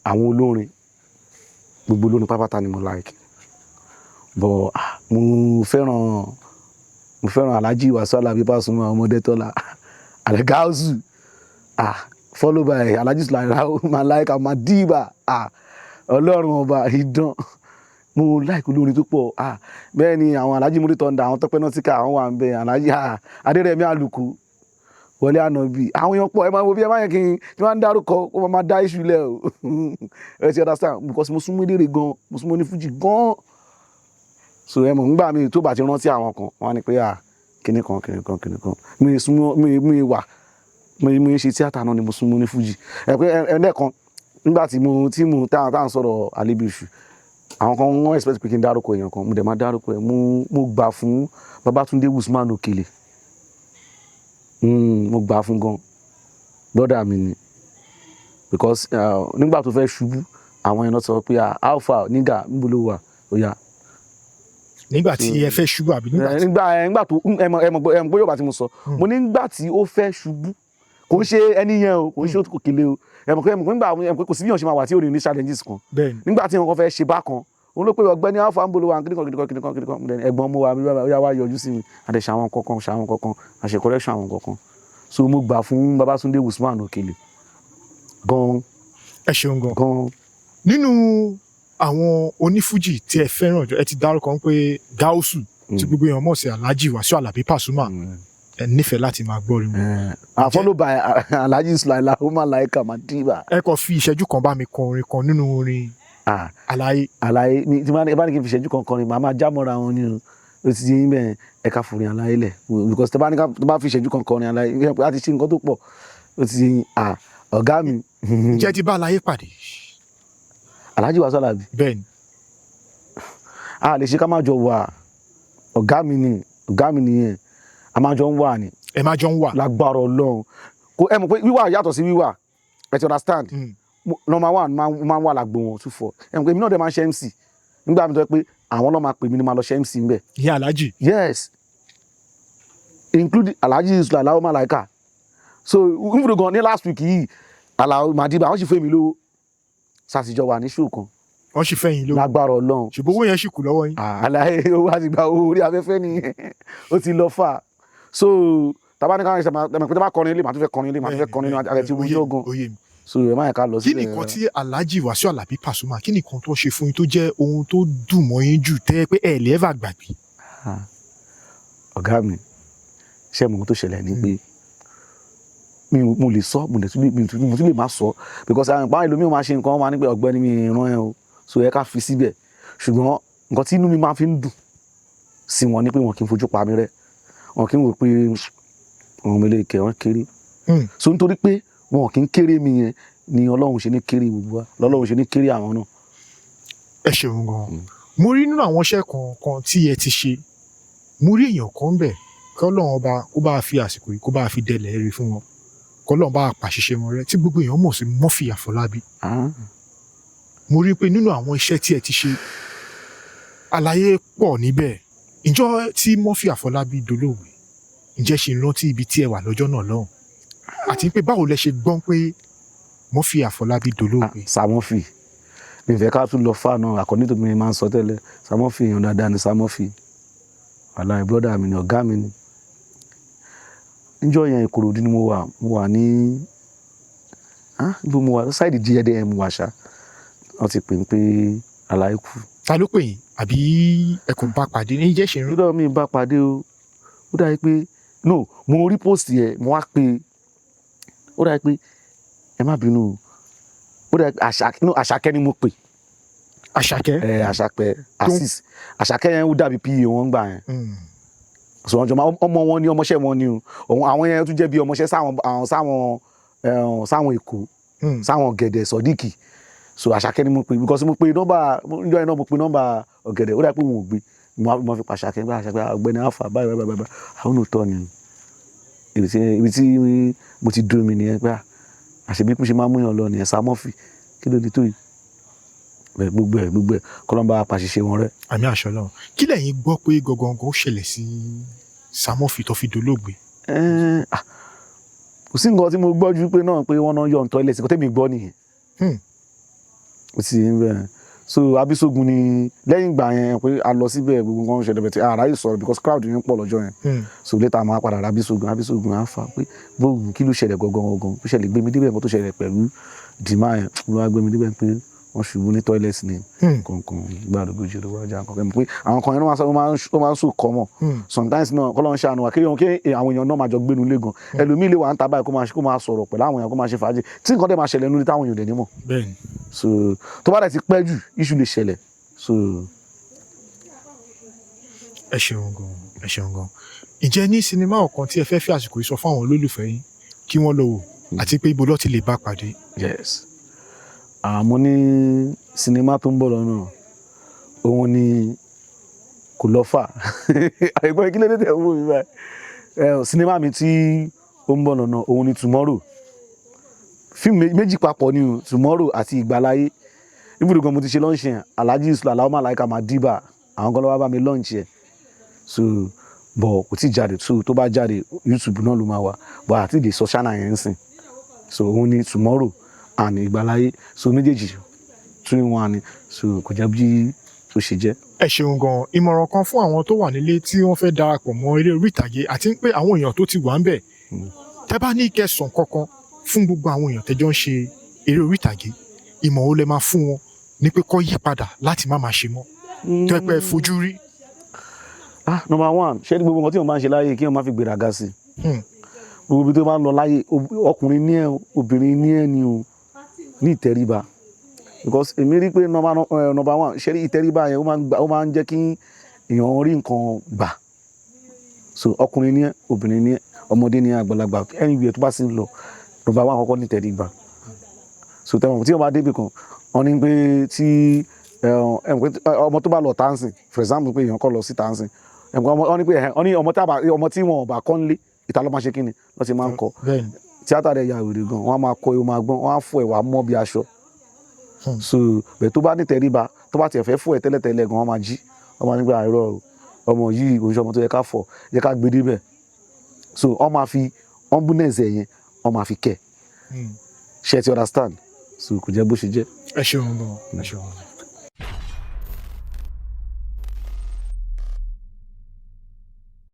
àwọn olórin gbogbo olórin pápátá ni mo like but mo fẹ́ràn Alhaji Wasiu Alabi Pasuma Ọmọdétọ́lá Algáúsù follow by Alhaji Sulairau Malaika Madiba Ọlọ́run ọba idán mo like olórin tó pọ̀ bẹ́ẹ̀ ni àwọn Alhaji Muri Thunder àwọn Tọ́pẹ́ Nọ́tíkà àwọn wà ń bẹ Alhaji Adérẹ̀mí Àlùkò Wọlé Ànàbì àwọn èèyàn pọ̀ ẹ máa wo bí ẹ máa yẹ kí n tí wọ́n ń dárúkọ ó máa dá iṣu lẹ̀ o ẹ ti understand because mo súnmọ́ eléré gan mo súnmọ́ ní fújì gan so ẹ mọ̀ nígbà mi tó bá ti rántí àwọn kan wọ́n á ní pé kíní kan mi súnmọ́ mi wà mi ṣe tíátà náà ni mo súnmọ́ ní fújì ẹ pé ẹlẹ́kan nígbà tí mo tá à ń sọ̀rọ̀ Alébíoṣù àwọn kan wọ́n expect pé kí n dárúkọ èèyàn kan mo dẹ̀ máa dárúkọ ẹ̀ mo gbà fún Babátúndé Usman Òkèlè mo gbà fún gan brother mi ni because nígbà tó fẹ́ ṣubú àwọn yẹn náà sọ pé alpha nígà níbo ló wà ó yá. nígbà tí ẹ fẹ́ ṣubú àbí nígbà tí. nígbà tó ẹ mọ̀ pé yóò bá ti mo sọ mo nígbà tí ó fẹ́ ṣubú kò ń ṣe ẹni yẹn o kò ń ṣe òkèlè o ẹ mọ̀ pé nígbà kò sí bí yàn ṣe máa wà tí ò ní challenges kan nígbà tí wọn fẹ́ ṣe bákan òun ló pé ọ̀gbẹ́ni alpha ń bolo wa kíníkan ẹ̀gbọ́n mo wà ó yá wá yọjú sí mi àdẹ̀ṣe àwọn kankan àṣẹ correction àwọn kankan so mo gbà fún Babátúndé Usman Òkèlè gan. ẹ ṣeun gan. nínú àwọn onífújì tí ẹ fẹ́ràn jù ẹ ti dárúkọ pé Gáúsù tí gbogbo èèyàn mọ̀ sí Alhaji Wasiu Alabi Pasuma ẹ nífẹ̀ẹ́ láti máa gbọ́ rí wọn. followed by Alhaji Sulaila Umar Laika Madiba. ẹ kàn fi ìṣẹ́jú kan bá mi kọ orin kan nínú orin Àlàyé. tí bá ní kí n fi ìṣẹ́jú kan kọrin màá máa jámọ́ra wọn ní o ti yín bẹ́ẹ̀ ẹ ká forin Àlàyé lẹ̀ because tó bá fi ìṣẹ́jú kan kọrin Àlàyé láti ṣe nǹkan tó pọ̀ o ti yín ọ̀gá mi. ǹjẹ́ ti bá Àlàyé pàdé. Alhaji Wasiu Alabi. bẹ́ẹ̀ni. a lè ṣe ká má jọ wà ọ̀gá mi nìyẹn a máa jọ ń wà ni. ẹ máa jọ ń wà. lágbára Ọlọ́run kò ẹ mọ̀ pé wíwà yàtọ̀ sí wíwà ẹ ti understand. number one máa ń wà lágbo wọn 2-4 ẹ mọ̀ pé èmi náà dẹ̀ máa ń ṣe MC nígbà mi tó yẹ pé àwọn náà máa pè mí ni máa lọ ṣe MC ńbẹ̀. ìyá Alhaji. yes including Alhaji Sulaila Umar Laika so even gan ní last week yìí Alao Madiba wọ́n sì fún mi lówó sàtìjọ wà ní ṣòkan. wọ́n sì fẹ́ yín lówó. lágbára Ọlọ́run. ṣùgbọ́n owó yẹn sì kù lọ́wọ́ yín. Àlàyé owó àti gba owó orí afẹ́fẹ́ nìyẹn ó ti lọ fà so tàbá ní káwọn ẹ̀sẹ̀ pé bá kọrin ilé màá tún fẹ́ kọrin ilé màá tún fẹ́ kọrin ilé àti ojú ogun so ẹ̀ máa yẹ ká lọ kí sílẹ̀. nìkan tí Alhaji Wasiu Alabi Pasuma kí nìkan tó ṣe fún yín tó jẹ́ ohun tó dùn mọ́ yín jù tẹ́ pé ẹ̀ lè ever gbàgbé. ọ̀gá mi ṣé mo tó ṣẹlẹ̀ ní pé mo lè sọ mo tún lè má sọ because àwọn ìpáwọn ẹlòmíràn máa ṣe nǹkan wọn máa ní pé ọ̀gbẹ́ni mi ràn ẹ́ o so ẹ ká fi síbẹ̀ ṣùgbọ́n nǹkan tí inú mi máa fi ń dùn sí wọn ni pé wọn kì í fojú pa mí rẹ́ wọn kì í wò pé àwọn ọmọ ilé ìkẹ́ wọn kéré so nítorí pé wọn kì í kéré mi yẹn ni Ọlọ́run ṣe ní kéré gbogbo wa lọ́lọ́run ṣe ní kéré àwọn náà. ẹ ṣeun gan mo rí nínú àwọn iṣẹ́ kọ̀ọ̀kan tí ẹ ti ṣe mo rí èèyàn kan bẹ̀ kí Ọlọ́run ọba kó bá fi àsìkò yìí kó bá fi dẹlẹ̀ rí fún wọn kọlọ́n bá pàṣẹṣẹ wọn rẹ tí gbogbo èèyàn mọ̀ sí Murphy Àfọlábí. mo rí i pé nínú àwọn iṣẹ́ tí ẹ ti ṣe àlàyé pọ̀ níbẹ̀ ìjọ tí Murphy Àfọlábí dolóògbé ǹjẹ́ ṣe ń rántí ibi tí ẹ wà lọ́jọ́ náà lọ́hùn àti pé báwo lẹ ṣe gbọ́n pé Murphy Àfọlábí dolóògbé. Sir Murphy mi fẹ́ ká tún lọ fà náà àkọ́ní tó mi máa ń sọ tẹ́lẹ̀ Sir Murphy èèyàn dáadáa ni Sir Murphy wàláhì brọ́dà mi ni ọ̀gá mi ni. níjọ́ yẹn Ìkòròdú ni mo wà ní ibo mo wà ṣáìdì GDM wà ṣá wọ́n ti pè ń pé Àlàyé kú. ta ló pè yín àbí ẹ kò bá pàdé ní jẹ́ ṣe ń rí. lọ́dọ̀ mi bá pàdé o ó dàbí pé no mo rí post yẹn mo wá pé ó dàbí pé ẹ má bínú ó dàbí Àṣàkẹ́ ni mo pè. Àṣàkẹ́. Àṣàkẹ́ Azeez Àṣàkẹ́ yẹn ó dàbí PA wọn gbà yẹn so wọn jọ ọmọ wọn ni ọmọọṣẹ́ wọn ni o àwọn yẹn tún jẹ́ bí ọmọọṣẹ́ sáwọn Èkó sáwọn Ọ̀gẹ̀dẹ̀ Sodiq so Àṣàkẹ́ ni mo pè because mo pe nọ́mbà níjọ́ yẹn náà mo pe nọ́mbà Ọ̀gẹ̀dẹ̀ ó dà pé wọn ò gbé mo fi pa Àṣàkẹ́ gbé Àṣàkẹ́ ọ̀gbẹ́ni alpha báyìí àwọn òótọ́ ni ibi tí mo ti dúró mi nìyẹn pé àṣebí kú ṣe máa mú yàn lọ nìyẹn Sir Murphy kí ló dé tó yìí gbogbo ẹ kọlọmba apàṣẹṣe wọn rẹ. àmì àṣọ náà kí lẹ́yìn gbọ́ pé gangan ó ṣẹlẹ̀ sí Sir Murphy tó fi dolóògbé. kò sí nǹkan tí mo gbọ́ ju pé náà pé wọ́n náà yọ ǹtọ́ ilé ìsìnkú tèmi gbọ́ nìyẹn. ó ti ń bẹ̀rẹ̀ so Abisogun ni lẹ́yìn ìgbà yẹn pé a lọ síbẹ̀ gbogbo nǹkan ṣẹlẹ̀ bẹ̀tẹ̀ àráyè sọ̀rọ̀ because crowd yẹn pọ̀ lọ́jọ́ yẹn so later máa padà ra Abisogun á fà pé bóògùn kí ló ṣẹlẹ̀ gangan tó ṣẹlẹ̀ gbé mi débẹ̀ nǹkan tó ṣẹlẹ̀ pẹ̀lú dìímà yẹn ló wá gbé mi débẹ̀ pé wọ́n ṣubú ní toilet ni kankan gbàdúgbòjì ló wájà kankan pé àwọn kan yẹn ó máa ń sùn kọ́ mọ̀ sometimes náà kọ́ ló ń ṣàánú wa kí àwọn èèyàn náà máa jọ gbénu lé gan ẹlòmíì lè wà ń ta báyìí kó máa sọ̀rọ̀ pẹ̀lú àwọn èèyàn kó máa ṣe fàájì tí nǹkan dẹ̀ máa ṣẹlẹ̀ nínú táwọn èèyàn dẹ̀ ní mọ̀ so tó bá dẹ̀ ti pẹ́ jù iṣu lè ṣẹlẹ̀ so. ẹ ṣeun gan ǹjẹ́ ní sinimá ọ̀kan tí ẹ fẹ́ fi àsìkò yìí sọ fún àwọn olólùfẹ́ yín kí wọ́n lọ wò àti pé ibo ló ti lè bá pàdé. yes àmọ́ ní sinimá tó ń bọ̀ lọ́nà òun ni kò lọ fà àìgbọ́n kí ló dé tẹ̀ ń wò mí báyìí sinimá mi tí ó ń bọ̀ lọ́nà òun ni tomorrow fíìmù méjì papọ̀ ni o Tomorrow àti Ìgbàláyé ibùdó gan mo ti ṣe lọ́ọ̀ṣì yẹn Alhaji Yusuf Alao Malaika Madiba àwọn kan lọ́wọ́ bá mi lọ́ọ̀ṣì yẹn so bọ̀ kò tí jáde so tó bá jáde YouTube náà ló máa wà bọ̀ àti ìdè sọ́ṣánà yẹn ń sìn so òun ni Tomorrow and Ìgbàláyé so méjèèjì 2-in-1 ni so kò jẹ́ bí ó ṣe jẹ́. ẹ ṣeun gan ìmọ̀ràn kan fún àwọn tó wà nílé tí wọ́n fẹ́ darapọ̀ mọ́ eré orí ìtàgé àti pé àwọn èèyàn tó ti wà ń bẹ̀ tẹ́ bá ní kẹsàn kankan fún gbogbo àwọn èèyàn tẹ́jọ́ ń ṣe eré orí ìtàgé ìmọ̀ wo lẹ máa fún wọn ní pé kó yí padà láti má máa ṣe mọ́ tó ẹ pé fojú rí. Number 1 ṣé ní gbogbo nǹkan tí wọ́n máa ń ṣe láyé kí wọ́n má fi gbéraga sí gbogbo ibi tó máa ń lọ láyé ọkùnrin ní ẹ obìnrin ní ẹ ni o ní ìtẹríba because èmi rí pé number 1 ṣé ní ìtẹríba yẹn ó máa ń jẹ́ kí èèyàn rí nǹkan gbà so ọkùnrin ní ẹ obìnrin ní ẹ ọmọdé ní ẹ àgbàlagbà anywhere tó bá sì ń lọ number 1 àkọ́kọ́ ní ìtẹríba so tẹ́wọ̀n tí wọ́n bá débì kan wọ́n ní pé tí ọmọ tó bá lọ tánsìn for example pé èèyàn kọ́ lọ sí tánsìn wọ́n ní pé ọmọ tí wọn ò bá kọ́ nílé ìta ló máa ṣe kíni lọ́ ti máa ń kọ́ tíátà rẹ̀ ya wèrè gan wọ́n á máa kọ́ ẹ̀ máa gbọ́n wọ́n á fọ ẹ̀wà mọ́ bí aṣọ so bẹ́ẹ̀ tó bá ní tẹríba tó bá tiẹ̀ fẹ́ fọ ẹ̀ tẹ́lẹ̀tẹ́lẹ̀ gan wọ́n máa jí wọ́n máa ní pé àìrọ̀ ọmọ yìí kò ń ṣe ọmọ tó yẹ ká fọ yẹ ká gbé débẹ̀ so wọ́n máa fi humbleness ẹ̀ yẹn wọ́n máa fi kẹ́ ṣe ti understand so kò jẹ́ bó ṣe jẹ́. ẹ ṣeun gan ẹ ṣeun.